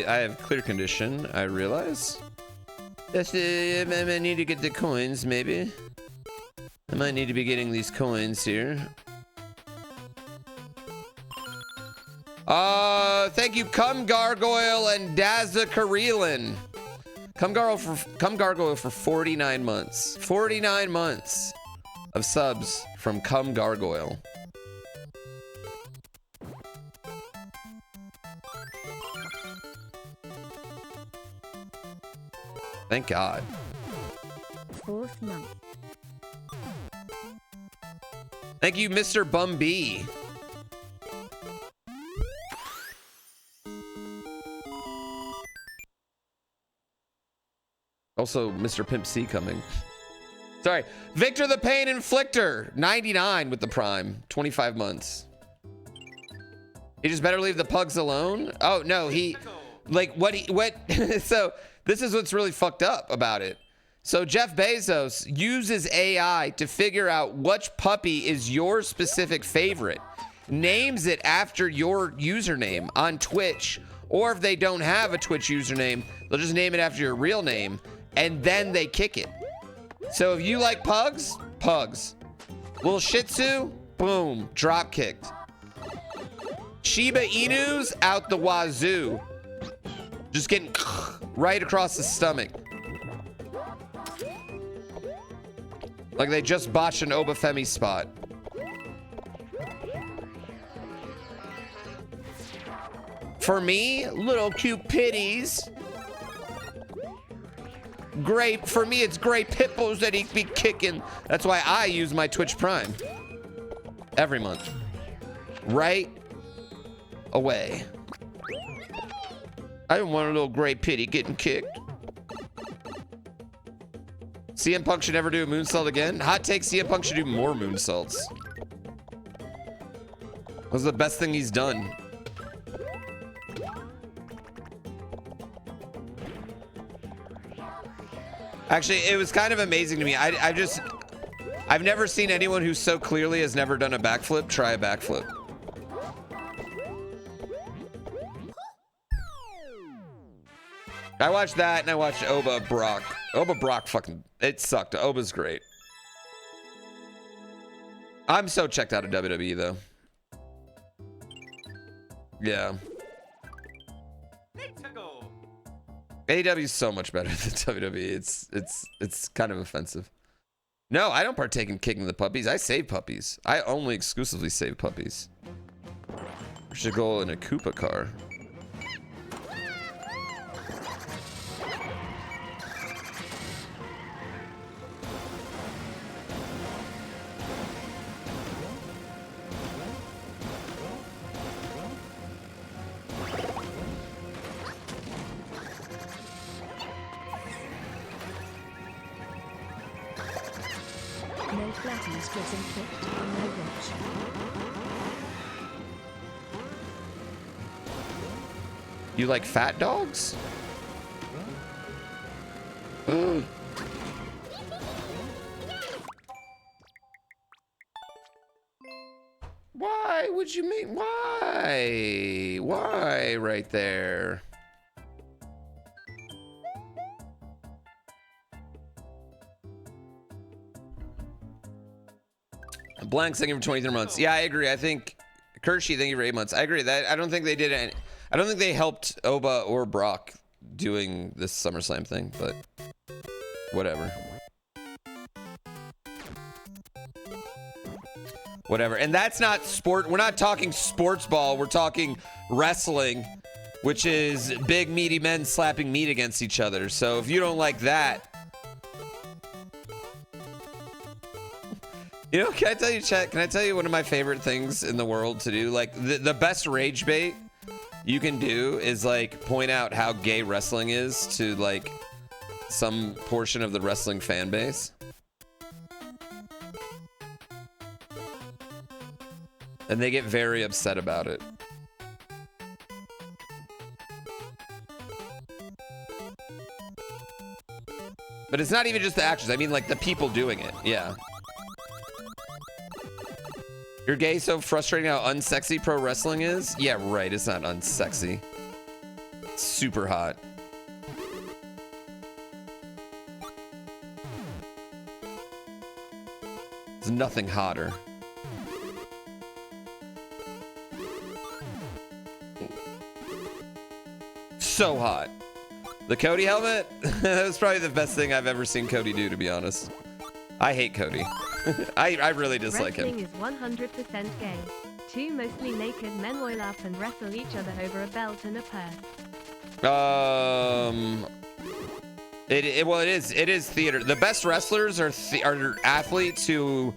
I have clear condition, I realize. Yes, I might need to get the coins, maybe. I might need to be getting these coins here. Thank you, Cum Gargoyle and Dazza Karelin. Cum Gargoyle for 49 months. 49 months of subs from Cum Gargoyle. Thank God. 4th month. Thank you, Mr. Bumby. Also, Mr. Pimp C coming. Sorry. Victor the Pain Inflictor, 99 with the Prime, 25 months. He just better leave the pugs alone? Oh, no, so this is what's really fucked up about it. So Jeff Bezos uses AI to figure out which puppy is your specific favorite, names it after your username on Twitch, or if they don't have a Twitch username, they'll just name it after your real name, and then they kick it. So if you like pugs, pugs. Little Shih Tzu, boom, drop kicked. Shiba Inus out the wazoo. Just getting right across the stomach. Like they just botched an Obafemi spot. For me, little cute pitties. Great, for me it's great pitbulls that he be kicking. That's why I use my Twitch Prime. Every month. Right away. I don't want a little gray pitty getting kicked. CM Punk should never do a moonsault again. Hot take, CM Punk should do more moonsaults. That was the best thing he's done. Actually, it was kind of amazing to me. I've never seen anyone who so clearly has never done a backflip try a backflip. I watched that and I watched Oba Brock. Oba Brock fucking, it sucked. Oba's great. I'm so checked out of WWE though. Yeah. AEW is so much better than WWE. It's kind of offensive. No, I don't partake in kicking the puppies. I save puppies. I only exclusively save puppies. We should go in a Koopa car. No flatties getting kicked on my watch. You like fat dogs? Why would you make, why? Why right there? Blank, thank you for 23 months. Yeah, I agree. I think Kershey, thank you for 8 months. I agree that I don't think they did any, I don't think they helped Oba or Brock doing this SummerSlam thing, but whatever. Whatever. And that's not sport. We're not talking sports ball. We're talking wrestling, which is big meaty men slapping meat against each other. So if you don't like that, you know, can I tell you, chat? Can I tell you one of my favorite things in the world to do? Like, the best rage bait you can do is, like, point out how gay wrestling is to, like, some portion of the wrestling fan base. And they get very upset about it. But it's not even just the actors. I mean, like, the people doing it. Yeah. You're gay, so frustrating how unsexy pro wrestling is? Yeah, right. It's not unsexy. It's super hot. There's nothing hotter. So hot. The Cody helmet? That was probably the best thing I've ever seen Cody do, to be honest. I hate Cody. I really dislike him. Wrestling is 100% gay. Two mostly naked men oil up and wrestle each other over a belt and a purse. It is theater. The best wrestlers are athletes who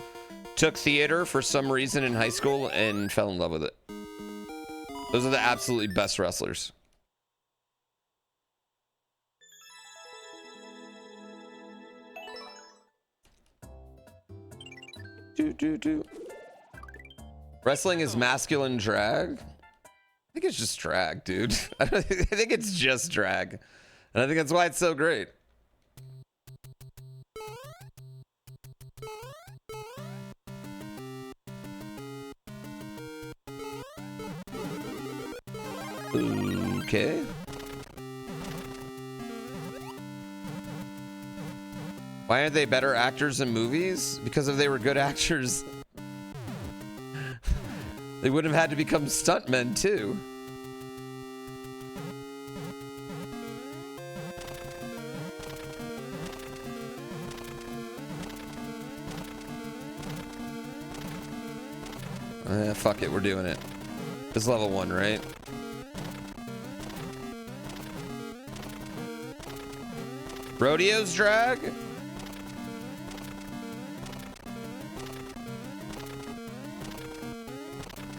took theater for some reason in high school and fell in love with it. Those are the absolutely best wrestlers. Wrestling is masculine drag? I think it's just drag, dude. I think it's just drag. And I think that's why it's so great. Okay. Why aren't they better actors in movies? Because if they were good actors, they wouldn't have had to become stuntmen too. Fuck it, we're doing it. It's level 1, right? Rodeo's drag?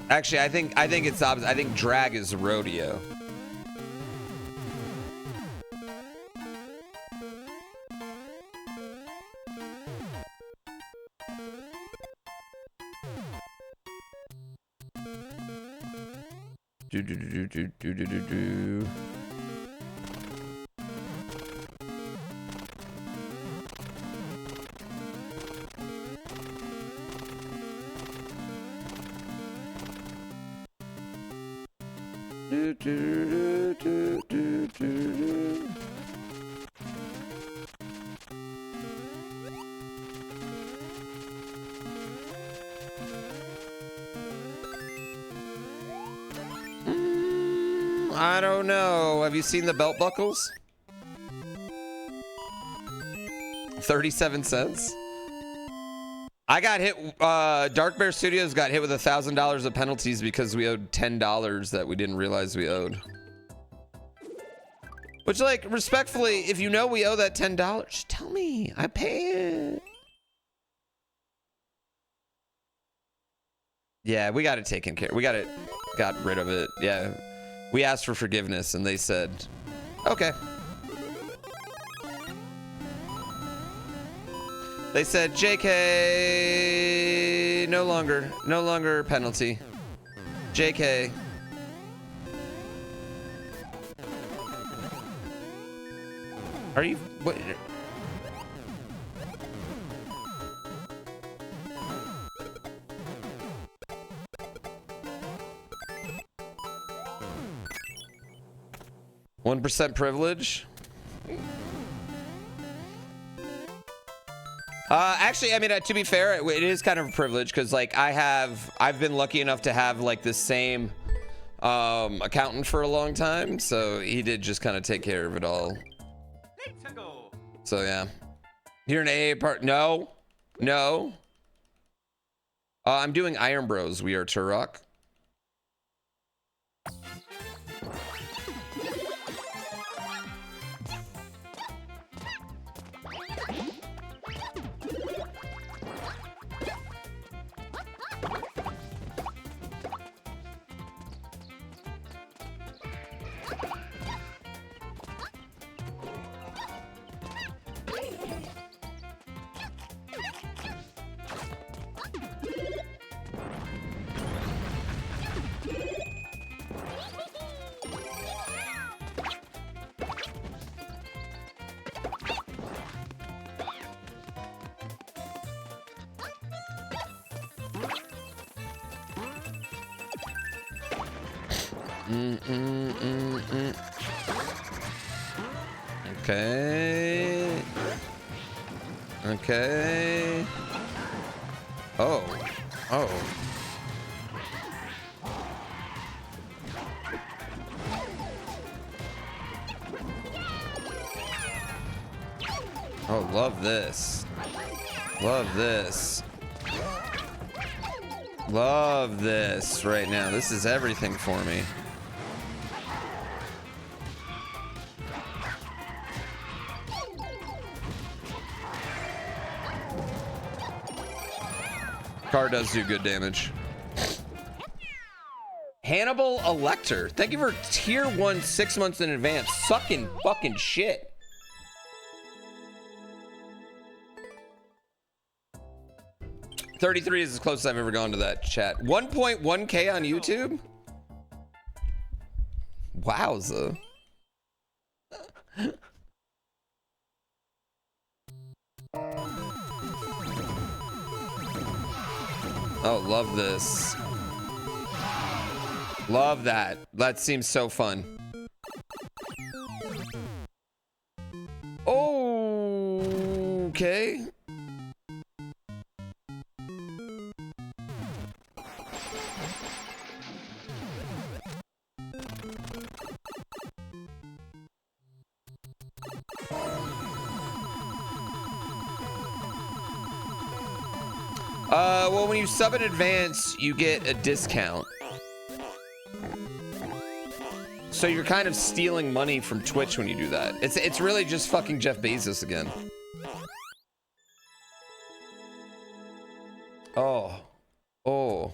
Actually, I think it's opposite. I think drag is rodeo. Do. I don't know. Have you seen the belt buckles? 37 cents. I got hit. Dark Bear Studios got hit with $1,000 of penalties because we owed $10 that we didn't realize we owed. Which, like, respectfully, if you know we owe that $10, just tell me. I pay it. Yeah, we got it taken care. We got rid of it. Yeah. We asked for forgiveness and they said, okay. They said, JK, no longer penalty. JK. Are you, what? 1% privilege. Actually, I mean, to be fair, it is kind of a privilege because, like, I've been lucky enough to have like the same accountant for a long time, so he did just kind of take care of it all. So yeah, you're an AA part? No. I'm doing IronBROS. We are Turok. Okay. Okay. Oh. Oh, love this. Love this. Love this right now. This is everything for me. Car does do good damage. Hannibal Elector, thank you for tier 1 6 months in advance. Sucking fucking shit. $33 is as close as I've ever gone to that, chat. 1.1K on YouTube? Wowza. Oh, love this. Love that. That seems so fun. Okay. Well, when you sub in advance, you get a discount. So you're kind of stealing money from Twitch when you do that. It's really just fucking Jeff Bezos again. Oh. Oh.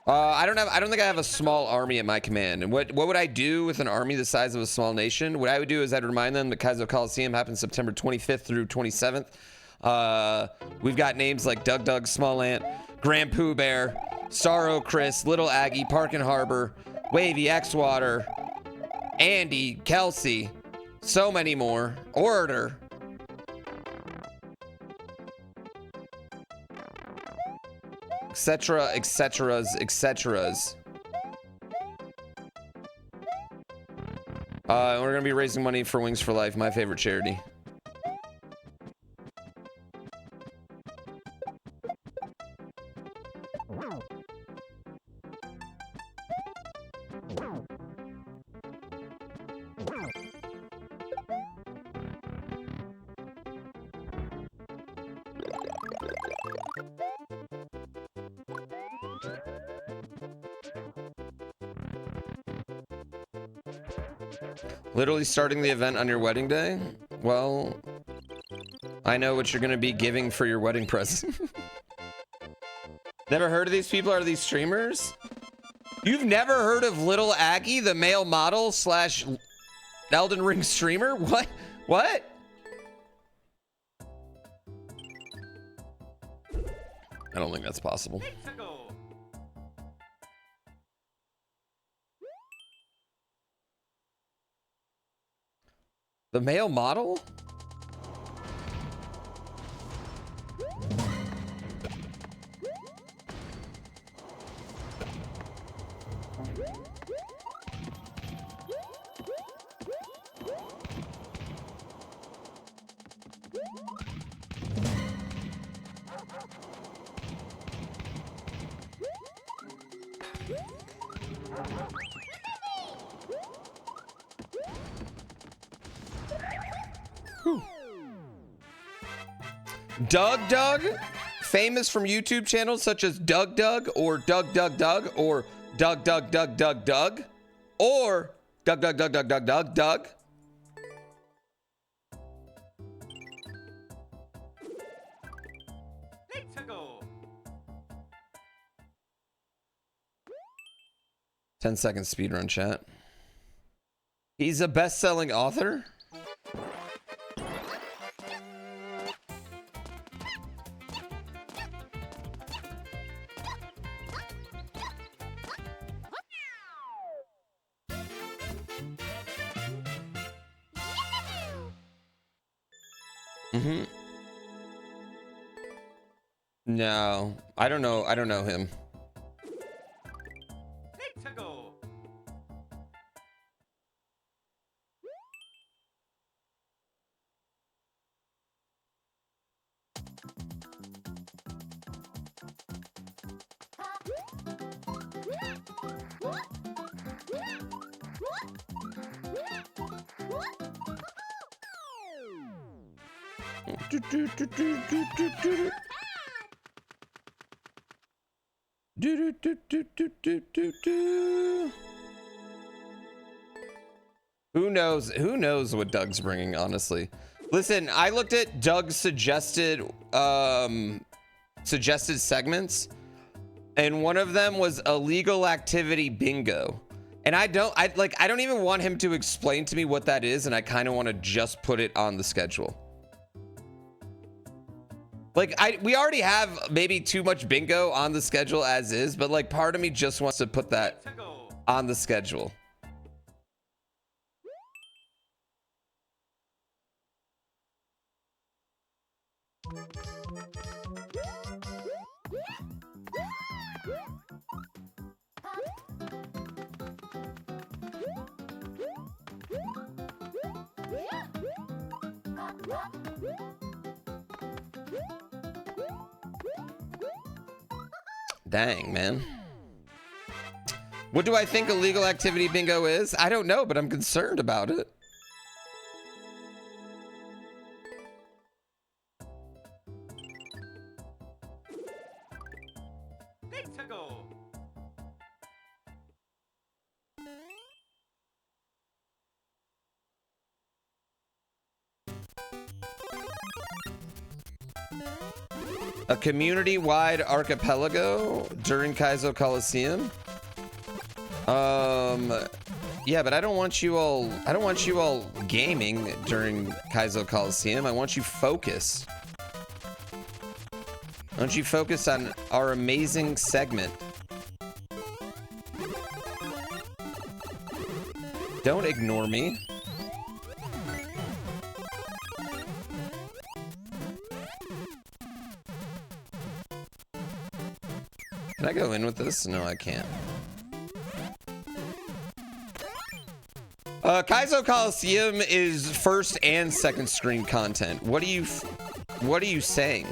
I don't think I have a small army at my command. And what would I do with an army the size of a small nation? What I would do is I'd remind them the Kaiser Coliseum happens September 25th through 27th. We've got names like Doug, Small Ant, GrandPooBear, Sorrow Chris, Little Aggie, Park and Harbor, Wavy, Xwater, Andy, Kelsey, so many more. Orator. Etc. Etceteras. We're gonna be raising money for Wings for Life, my favorite charity. Literally starting the event on your wedding day? Well, I know what you're gonna be giving for your wedding present. Never heard of these people? Are these streamers? You've never heard of Little Aggie, the male model slash Elden Ring streamer? What? What? I don't think that's possible. The male model? Doug, famous from YouTube channels such as Doug or Doug or Doug or Doug. 10-second speedrun chat. He's a best-selling author? No, I don't know him. Who knows what Doug's bringing, honestly. Listen, I looked at Doug's suggested segments, and one of them was illegal activity bingo. And I don't even want him to explain to me what that is, and I kind of want to just put it on the schedule. Like, we already have maybe too much bingo on the schedule as is, but like part of me just wants to put that on the schedule. Dang, man. What do I think illegal activity bingo is? I don't know, but I'm concerned about it. A community-wide archipelago during Kaizo Coliseum? Yeah, but I don't want you all gaming during Kaizo Coliseum. I want you focused. I want you focused on our amazing segment. Don't ignore me. Can I go in with this? No, I can't. Kaizo Coliseum is first and second screen content. What are you saying?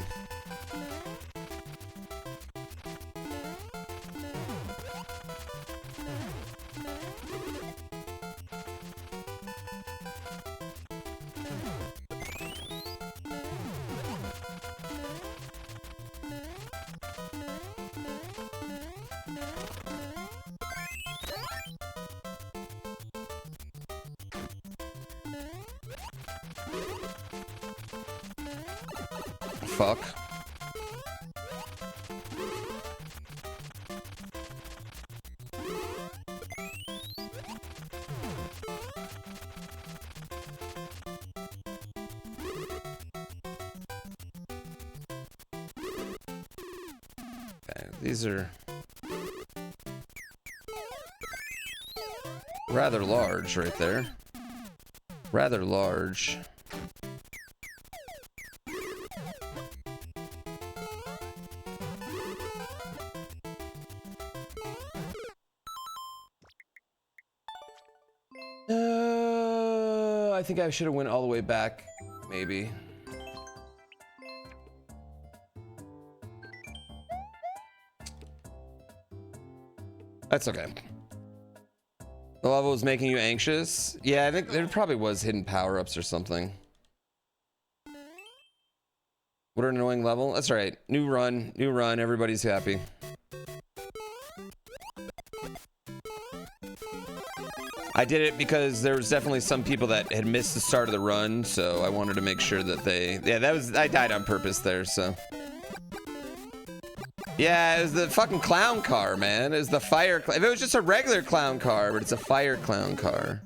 Fuck. Okay, these are rather large right there. Rather large. I think I should have went all the way back, maybe. That's okay. The level was making you anxious? Yeah, I think there probably was hidden power-ups or something. What an annoying level. That's right. New run, everybody's happy. I did it because there was definitely some people that had missed the start of the run, so I wanted to make sure that they... Yeah, I died on purpose there, so... Yeah, it was the fucking clown car, man. It was the fire... If it was just a regular clown car, but it's a fire clown car.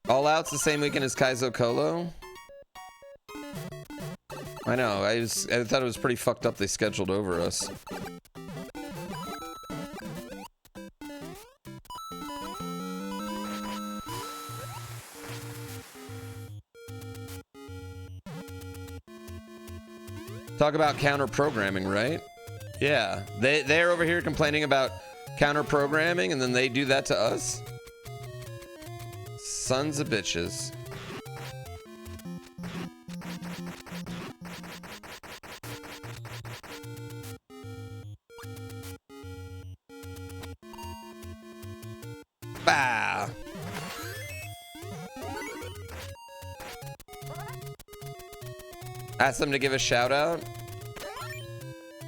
All Out's the same weekend as Kaizo Colo. I know. I thought it was pretty fucked up they scheduled over us. Talk about counter programming, right? Yeah, they're over here complaining about counter programming, and then they do that to us. Sons of bitches. Bah. Ask them to give a shout out.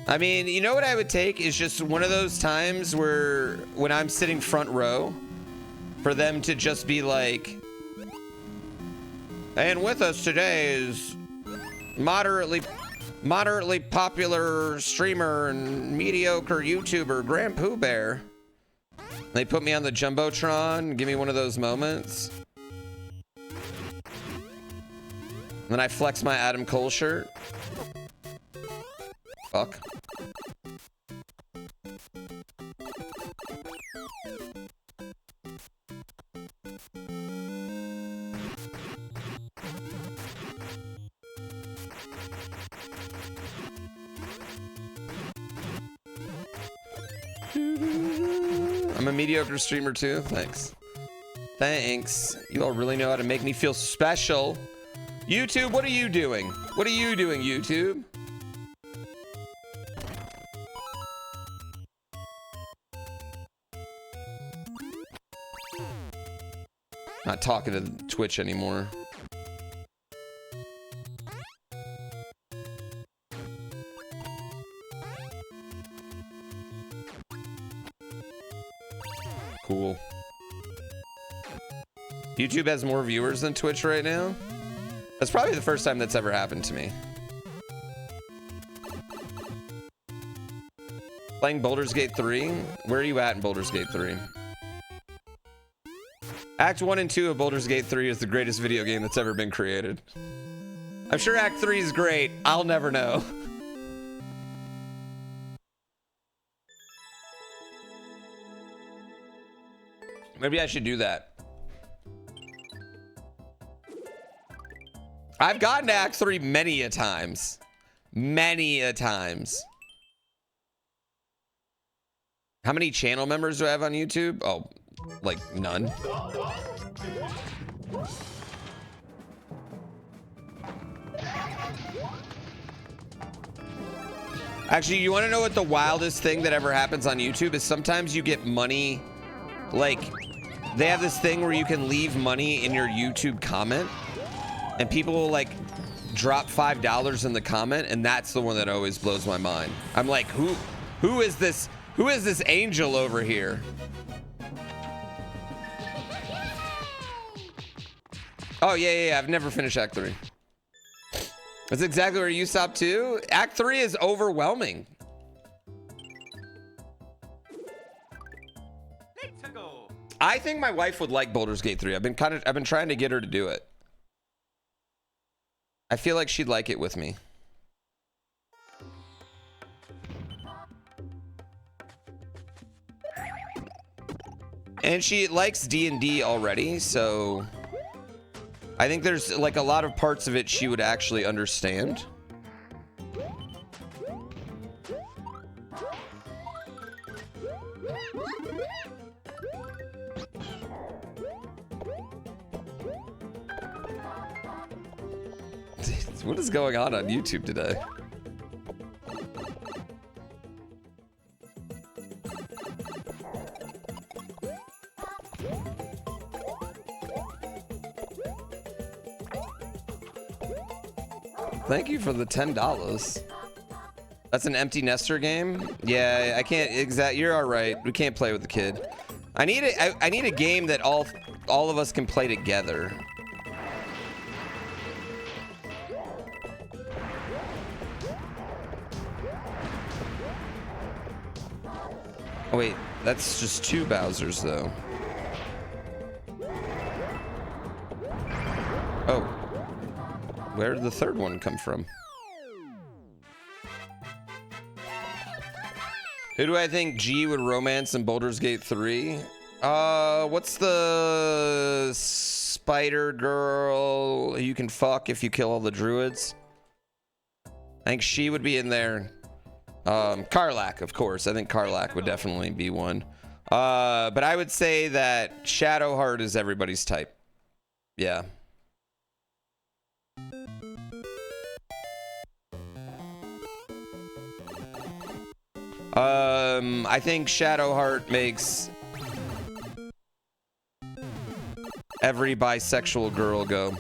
I mean, you know what I would take is just one of those times where when I'm sitting front row, for them to just be like, and with us today is moderately popular streamer and mediocre YouTuber GrandPooBear. They put me on the Jumbotron, give me one of those moments. Then I flex my Adam Cole shirt. Fuck. I'm a mediocre streamer too. Thanks. Thanks. You all really know how to make me feel special. YouTube, what are you doing? What are you doing, YouTube? Not talking to Twitch anymore. Cool. YouTube has more viewers than Twitch right now? That's probably the first time that's ever happened to me. Playing Baldur's Gate 3? Where are you at in Baldur's Gate 3? Act 1 and 2 of Baldur's Gate 3 is the greatest video game that's ever been created. I'm sure Act 3 is great. I'll never know. Maybe I should do that. I've gotten to Act 3 many a times. Many a times. How many channel members do I have on YouTube? Oh, like none. Actually, you want to know what the wildest thing that ever happens on YouTube is? Sometimes you get money, like they have this thing where you can leave money in your YouTube comment and people will like drop $5 in the comment, and that's the one that always blows my mind. I'm like, who is this? Who is this angel over here? Oh, yeah. I've never finished Act 3. That's exactly where you stopped too. Act 3 is overwhelming. I think my wife would like Baldur's Gate 3. I've been trying to get her to do it. I feel like she'd like it with me. And she likes D&D already, so I think there's like a lot of parts of it she would actually understand. What is going on YouTube today? Thank you for the $10. That's an empty nester game? Yeah, I can't you're all right. We can't play with the kid. I need a game that all of us can play together. Oh wait, that's just 2 Bowsers though. Oh. Where did the third one come from? Who do I think G would romance in Baldur's Gate 3? What's the spider girl you can fuck if you kill all the druids? I think she would be in there. Karlach, of course. I think Karlach would definitely be one. But I would say that Shadowheart is everybody's type. Yeah. I think Shadowheart makes every bisexual girl go,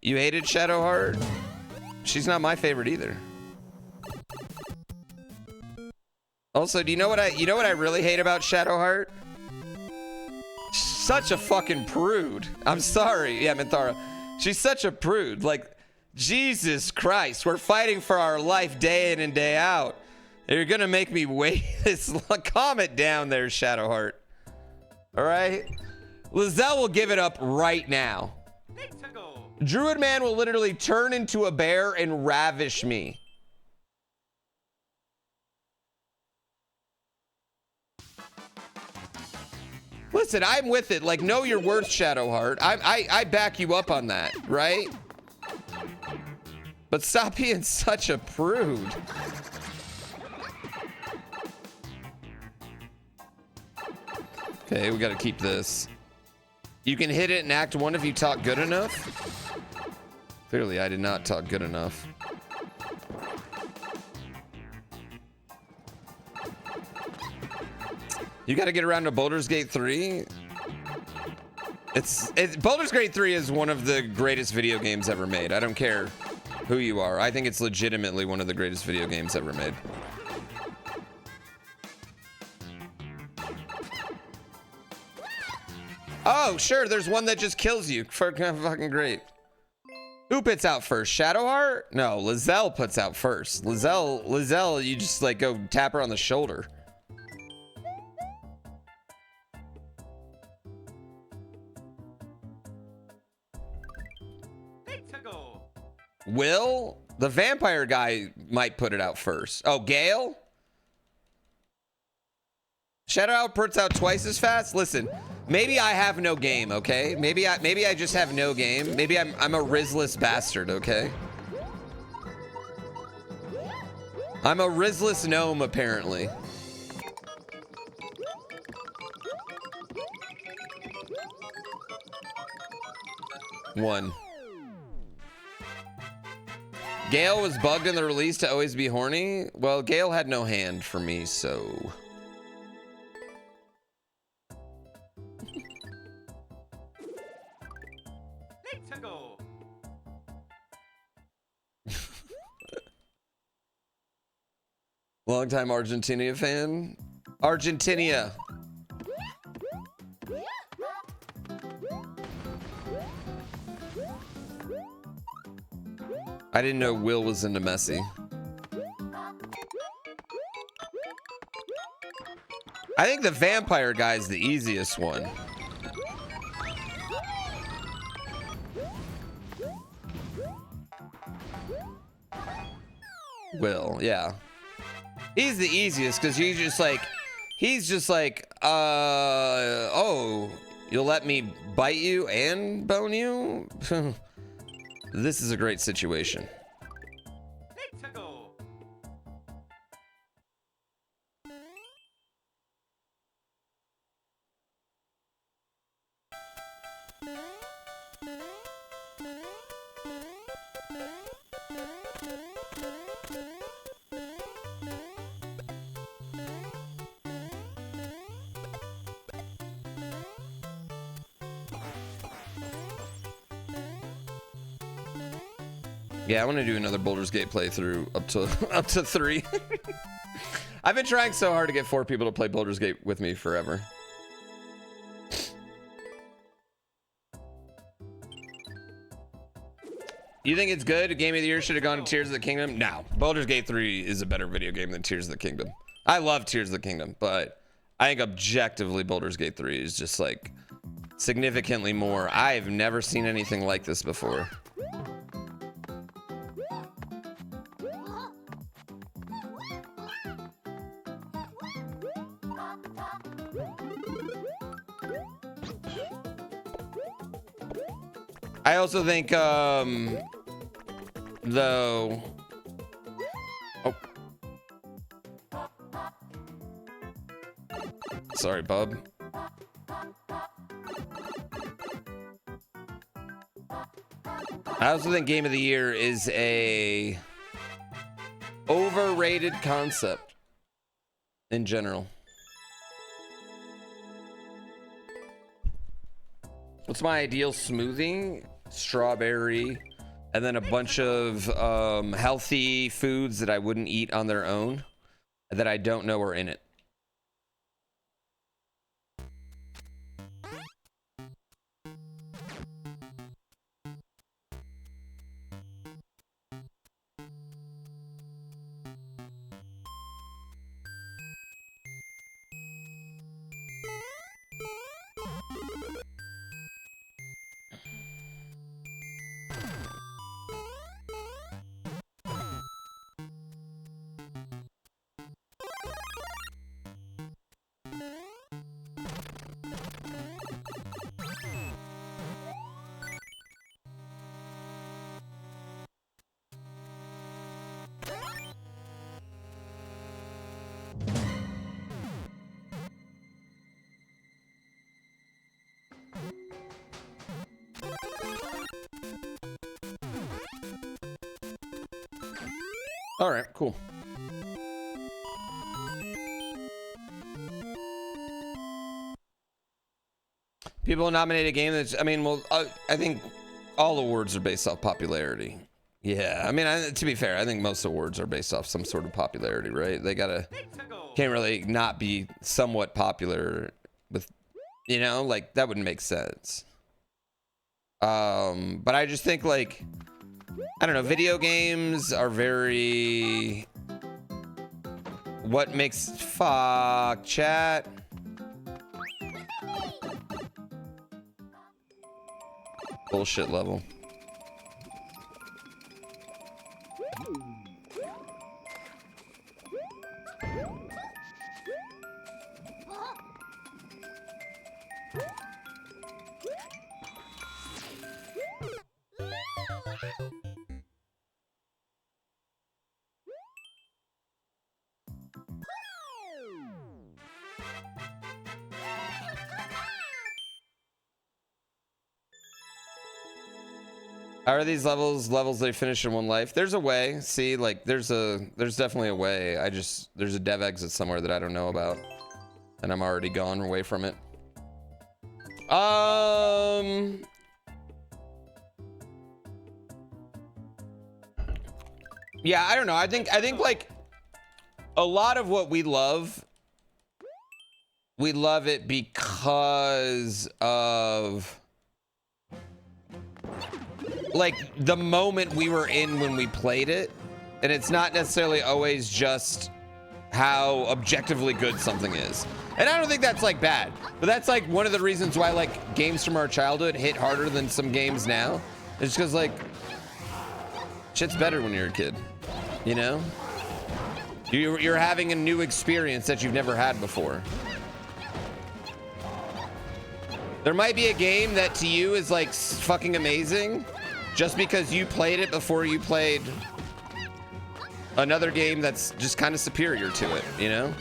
You hated Shadowheart? She's not my favorite either. Also, do you know what I really hate about Shadowheart? Such a fucking prude. I'm sorry. Yeah, Minthara. She's such a prude. Like, Jesus Christ. We're fighting for our life day in and day out. You're gonna make me wait this. Calm it down there, Shadowheart. All right? Lizelle will give it up right now. Druid Man will literally turn into a bear and ravish me. Listen, I'm with it. Like, know your worth, Shadowheart. I back you up on that, right? But stop being such a prude. Okay, we gotta keep this. You can hit it in Act 1 if you talk good enough. Clearly, I did not talk good enough. You got to get around to Baldur's Gate 3. Baldur's Gate 3 is one of the greatest video games ever made. I don't care who you are. I think it's legitimately one of the greatest video games ever made. Oh, sure. There's one that just kills you. Fucking great. Who puts out first? Shadowheart? No, Lizelle puts out first. Lizelle, you just like go tap her on the shoulder. Will? The vampire guy might put it out first. Oh, Gale? Shadowheart puts out twice as fast? Listen, maybe I have no game, okay? Maybe I just have no game. Maybe I'm a Rizless bastard, okay? I'm a Rizless gnome, apparently. One. Gale was bugged in the release to always be horny. Well, Gale had no hand for me, so... Longtime Argentina fan. Argentina. I didn't know Will was into Messi. I think the vampire guy is the easiest one. Will, yeah. He's the easiest because he's just like, oh, you'll let me bite you and bone you? This is a great situation. Yeah, I want to do another Baldur's Gate playthrough up to 3. I've been trying so hard to get 4 people to play Baldur's Gate with me forever. You think it's good? Game of the Year should have gone to Tears of the Kingdom? No. Baldur's Gate 3 is a better video game than Tears of the Kingdom. I love Tears of the Kingdom, but I think objectively Baldur's Gate 3 is just like significantly more. I've never seen anything like this before. I also think, though... Oh. Sorry, bub. I also think Game of the Year is a overrated concept in general. What's my ideal smoothie? Strawberry, and then a bunch of healthy foods that I wouldn't eat on their own, that I don't know are in it. All right, cool. People nominate a game that's, I mean, well, I think all awards are based off popularity. Yeah, I mean, to be fair, I think most awards are based off some sort of popularity, right? They gotta, can't really not be somewhat popular with, you know, like that wouldn't make sense. But I just think like, I don't know, video games are very, what makes, fuck, chat. Bullshit level. Are these levels they finish in one life? There's a way. See, like there's definitely a way. There's a dev exit somewhere that I don't know about, and I'm already gone away from it. Yeah, I don't know. I think like a lot of what we love it because of like the moment we were in when we played it, and it's not necessarily always just how objectively good something is. And I don't think that's like bad, but that's like one of the reasons why like games from our childhood hit harder than some games now. It's because like shit's better when you're a kid, you know? You're having a new experience that you've never had before. There might be a game that to you is like fucking amazing just because you played it before you played another game that's just kind of superior to it, you know?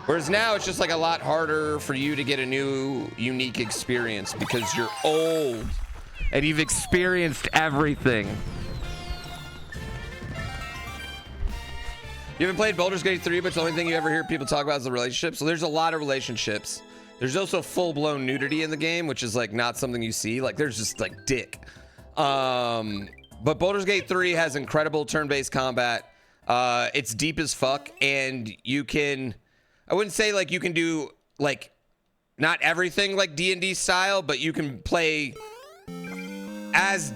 Whereas now it's just like a lot harder for you to get a new unique experience because you're old and you've experienced everything. You haven't played Baldur's Gate 3, but it's the only thing you ever hear people talk about is the relationships. So there's a lot of relationships. There's also full-blown nudity in the game, which is like not something you see. Like there's just like dick. But Baldur's Gate 3 has incredible turn-based combat. It's deep as fuck, and you can, I wouldn't say like you can do like not everything like D&D style, but you can play as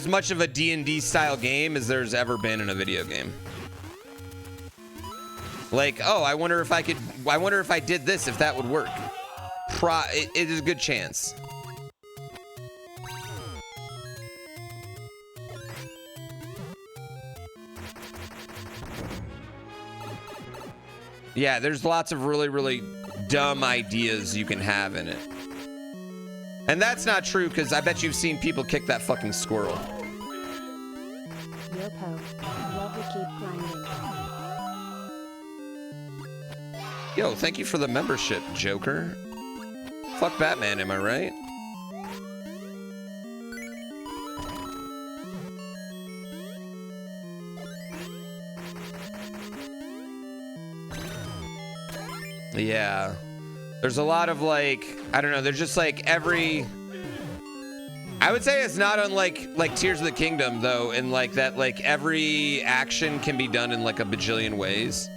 much of a D&D style game as there's ever been in a video game. Like, oh, I wonder if I did this, if that would work. It is a good chance. Yeah, there's lots of really, really dumb ideas you can have in it. And that's not true, because I bet you've seen people kick that fucking squirrel. Yo, Po. Love to keep grinding. Yo, thank you for the membership, Joker. Fuck Batman, am I right? Yeah. There's a lot of like, I don't know, there's just like every, I would say it's not unlike like Tears of the Kingdom though, in like that like every action can be done in like a bajillion ways.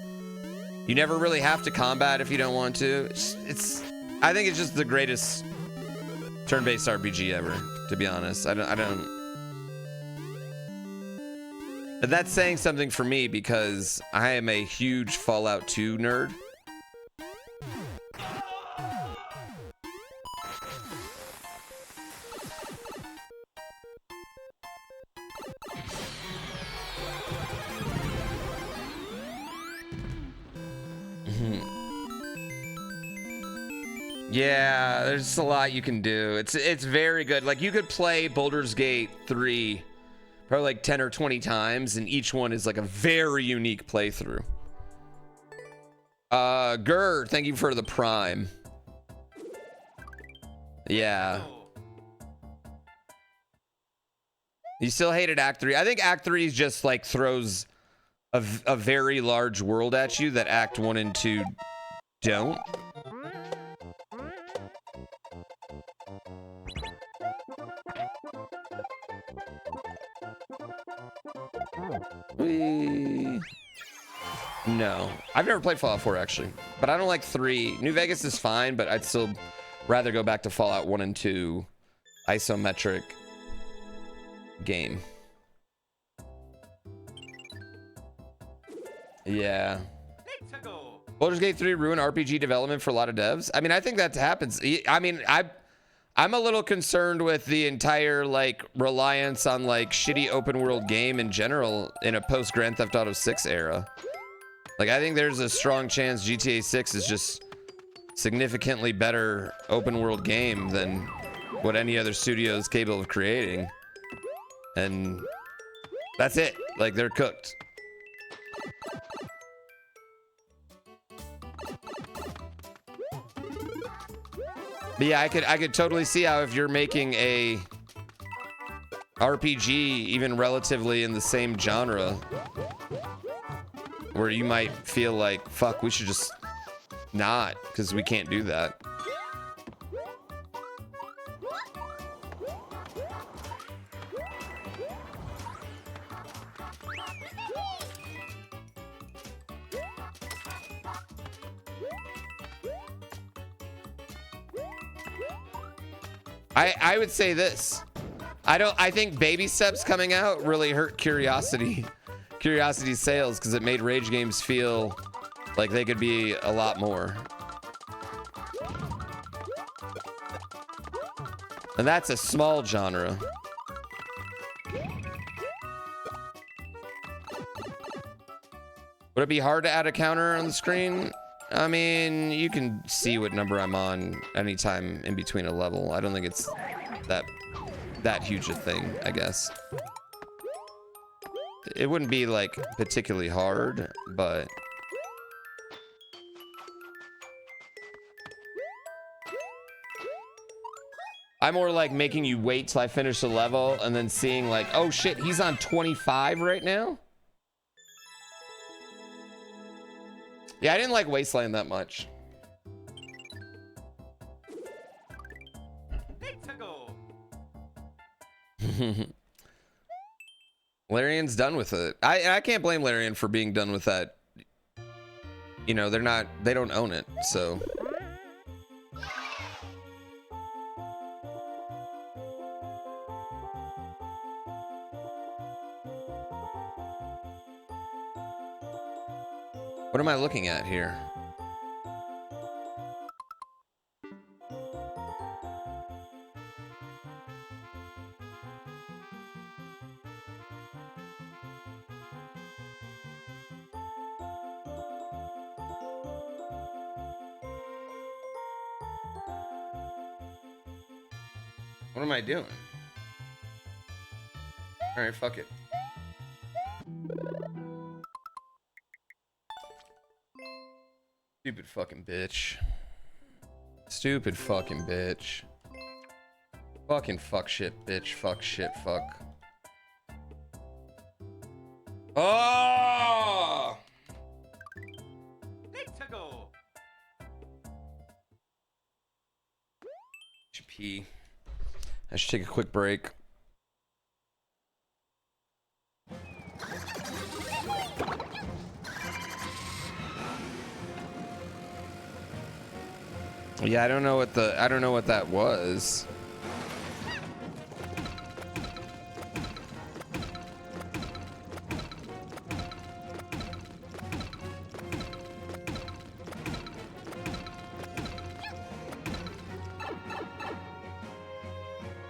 You never really have to combat if you don't want to. I think it's just the greatest turn-based RPG ever, to be honest. I don't. But that's saying something for me because I am a huge Fallout 2 nerd. Yeah, there's a lot you can do. It's very good. Like you could play Baldur's Gate 3 probably like 10 or 20 times, and each one is like a very unique playthrough. Gur, thank you for the Prime. Yeah. You still hated Act 3. I think Act 3 is just like throws a very large world at you that Act 1 and 2 don't. No, I've never played Fallout 4 actually, but I don't like 3. New Vegas is fine, but I'd still rather go back to Fallout 1 and 2 isometric game. Yeah. Baldur's Gate 3 ruined RPG development for a lot of devs. I mean, I think that happens. I mean, I'm a little concerned with the entire like reliance on like shitty open world game in general in a post Grand Theft Auto 6 era. Like, I think there's a strong chance GTA 6 is just significantly better open world game than what any other studio is capable of creating. And that's it. Like, they're cooked. But yeah, I could totally see how if you're making a RPG even relatively in the same genre, where you might feel like, fuck, we should just not, because we can't do that. I would say this. I think baby steps coming out really hurt Curiosity's sales, because it made Rage games feel like they could be a lot more. And that's a small genre. Would it be hard to add a counter on the screen? I mean, you can see what number I'm on anytime in between a level. I don't think it's that huge a thing, I guess. It wouldn't be like particularly hard, but I'm more like making you wait till I finish the level and then seeing like, oh shit, he's on 25 right now. Yeah, I didn't like Wasteland that much. Larian's done with it. I can't blame Larian for being done with that. You know, they don't own it, so. What am I looking at here? What am I doing? All right, fuck it. Stupid fucking bitch. Stupid fucking bitch. Fucking fuck shit, bitch. Fuck shit, fuck. Oh! Let's go. Should pee. I should take a quick break. Yeah, I don't know what that was.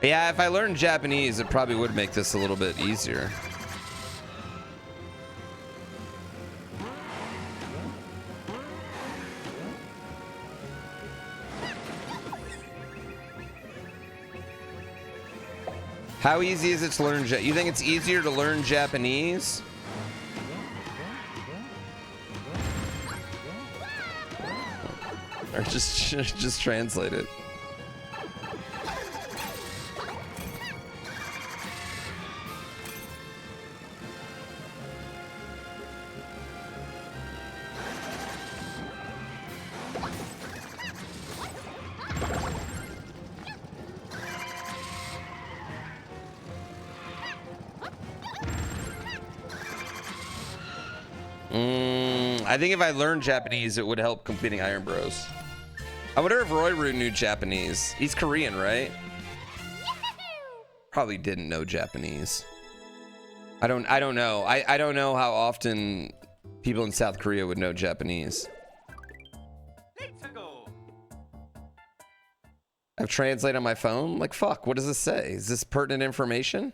Yeah, if I learned Japanese, it probably would make this a little bit easier. How easy is it to learn? You think it's easier to learn Japanese? Or just translate it? I think if I learned Japanese, it would help completing IronBROS. I wonder if Royru knew Japanese. He's Korean, right? Probably didn't know Japanese. I don't know. I don't know how often people in South Korea would know Japanese. I've translated on my phone? Like, fuck, what does this say? Is this pertinent information?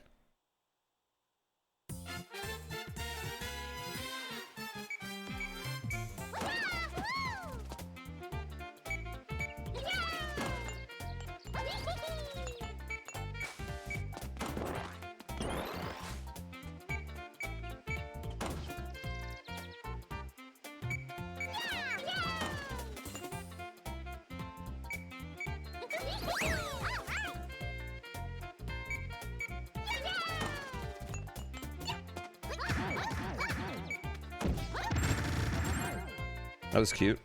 That was cute.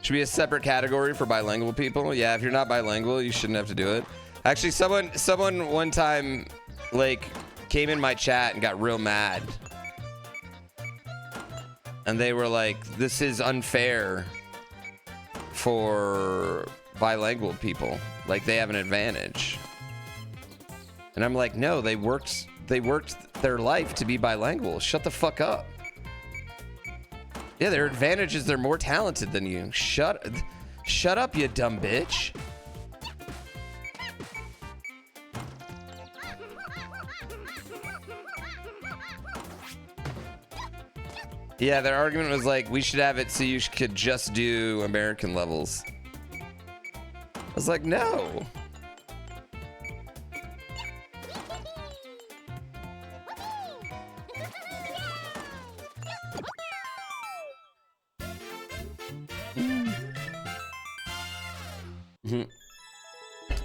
Should be a separate category for bilingual people. Yeah, if you're not bilingual, you shouldn't have to do it. Actually, someone one time like came in my chat and got real mad. And they were like, this is unfair for bilingual people. Like they have an advantage. And I'm like, no, they worked their life to be bilingual. Shut the fuck up. Yeah, their advantage is they're more talented than you. Shut up, you dumb bitch. Yeah, their argument was like, we should have it so you could just do American levels. I was like, no.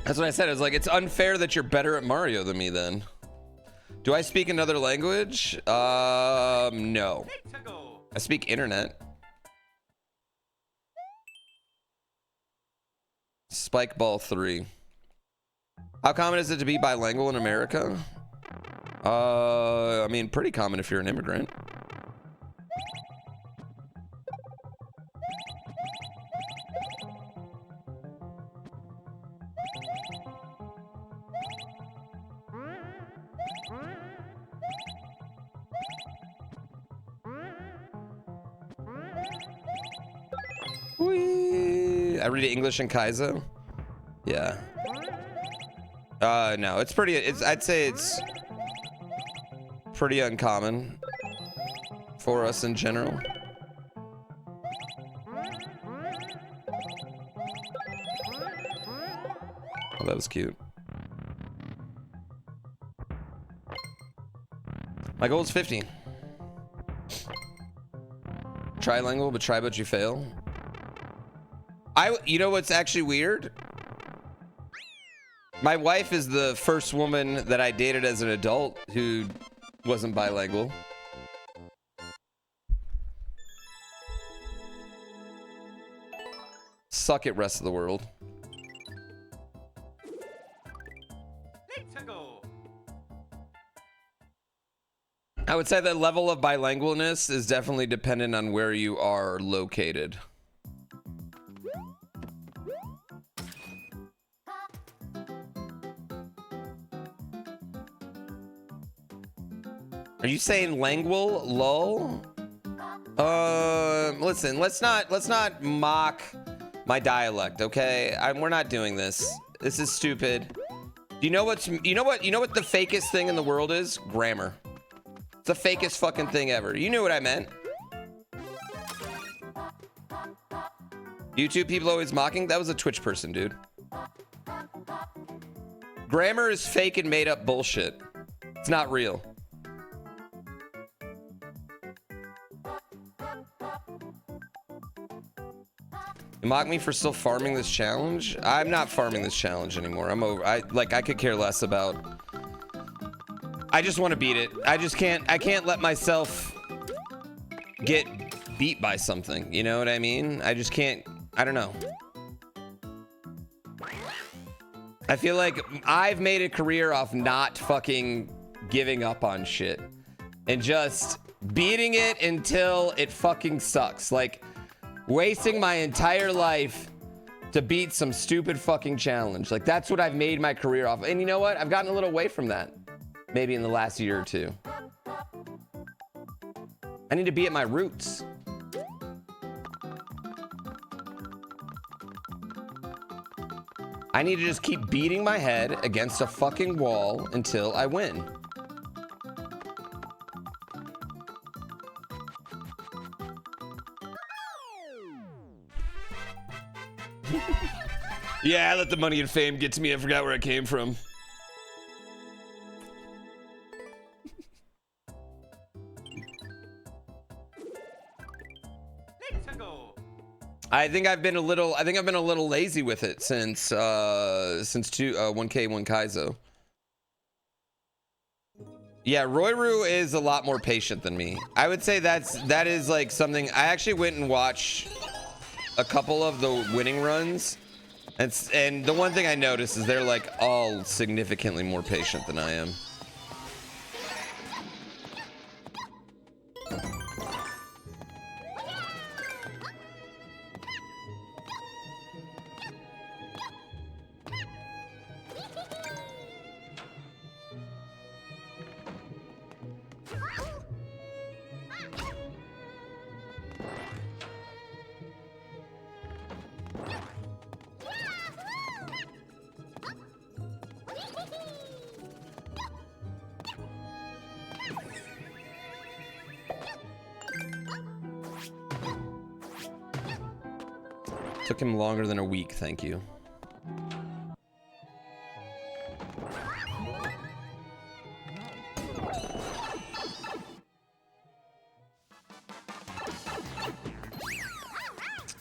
That's what I said. I was like, it's unfair that you're better at Mario than me then. Do I speak another language? No. I speak internet. Spike Ball 3. How common is it to be bilingual in America? I mean, pretty common if you're an immigrant. I read English in Kaizo. Yeah. No, it's pretty. I'd say it's pretty uncommon for us in general. Oh, that was cute. My goal is 50. Trilingual, but try but you fail. You know what's actually weird? My wife is the first woman that I dated as an adult who wasn't bilingual. Suck it, rest of the world. I would say the level of bilingualness is definitely dependent on where you are located. Are you saying lingual? Lol? Listen, let's not mock my dialect, okay? We're not doing this. This is stupid. You know what the fakest thing in the world is? Grammar. It's the fakest fucking thing ever. You knew what I meant. YouTube people always mocking? That was a Twitch person, dude. Grammar is fake and made up bullshit. It's not real. You mock me for still farming this challenge? I'm not farming this challenge anymore. I'm over. I could care less about. I just want to beat it. I can't let myself get beat by something. You know what I mean? I just can't. I don't know. I feel like I've made a career off not fucking giving up on shit and just beating it until it fucking sucks. Like wasting my entire life to beat some stupid fucking challenge. Like that's what I've made my career off. And you know what? I've gotten a little away from that. Maybe in the last year or two. I need to be at my roots. I need to just keep beating my head against a fucking wall until I win. Yeah, let the money and fame get to me. I forgot where I came from. I think I've been a little lazy with it since 1K 1 Kaizo. Yeah, Royru is a lot more patient than me. I would say that is like something. I actually went and watched a couple of the winning runs. And the one thing I noticed is they're like all significantly more patient than I am. Took him longer than a week, thank you.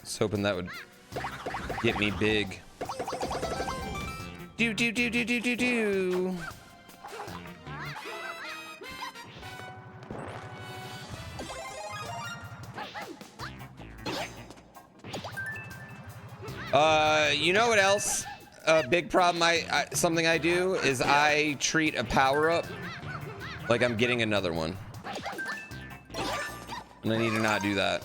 Was hoping that would get me big. Do do do do do do do. You know what else? A big problem something I do is I treat a power-up like I'm getting another one. And I need to not do that.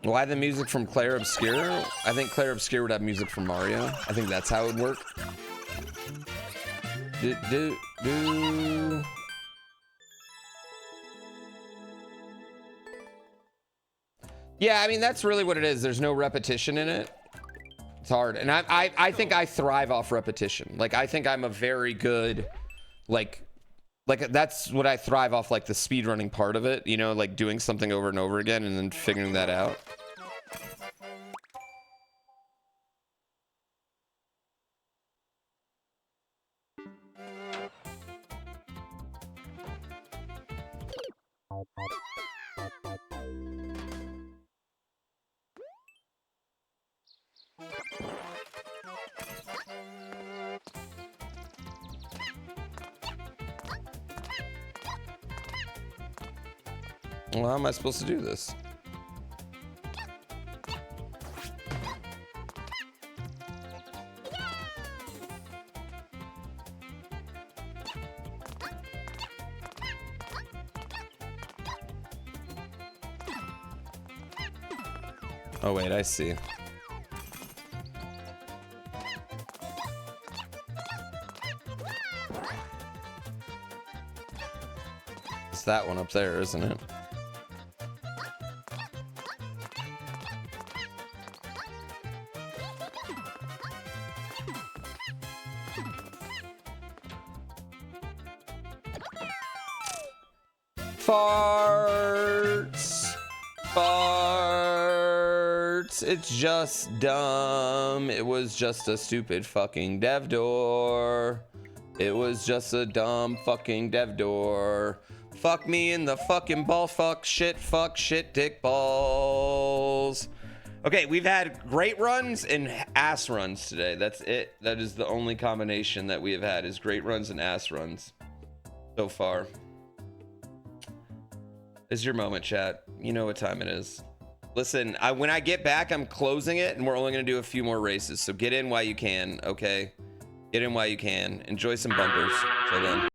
Why the music from Claire Obscure? I think Claire Obscure would have music from Mario. I think that's how it would work. Yeah, I mean, that's really what it is. There's no repetition in it. It's hard. And I think I thrive off repetition. Like, I think I'm a very good, like that's what I thrive off, like the speedrunning part of it, you know, like doing something over and over again and then figuring that out. Well, how am I supposed to do this? Oh wait, I see. It's that one up there, isn't it? Farts. Farts. It's just dumb. It was just a stupid fucking dev door. It was just a dumb fucking dev door. Fuck me in the fucking ball. Fuck shit dick balls. Okay, we've had great runs and ass runs today. That's it. That is the only combination that we have had, is great runs and ass runs so far. This is your moment, chat. You know what time it is. Listen, when I get back, I'm closing it, and we're only going to do a few more races. So get in while you can, okay? Get in while you can. Enjoy some bumpers. Till then.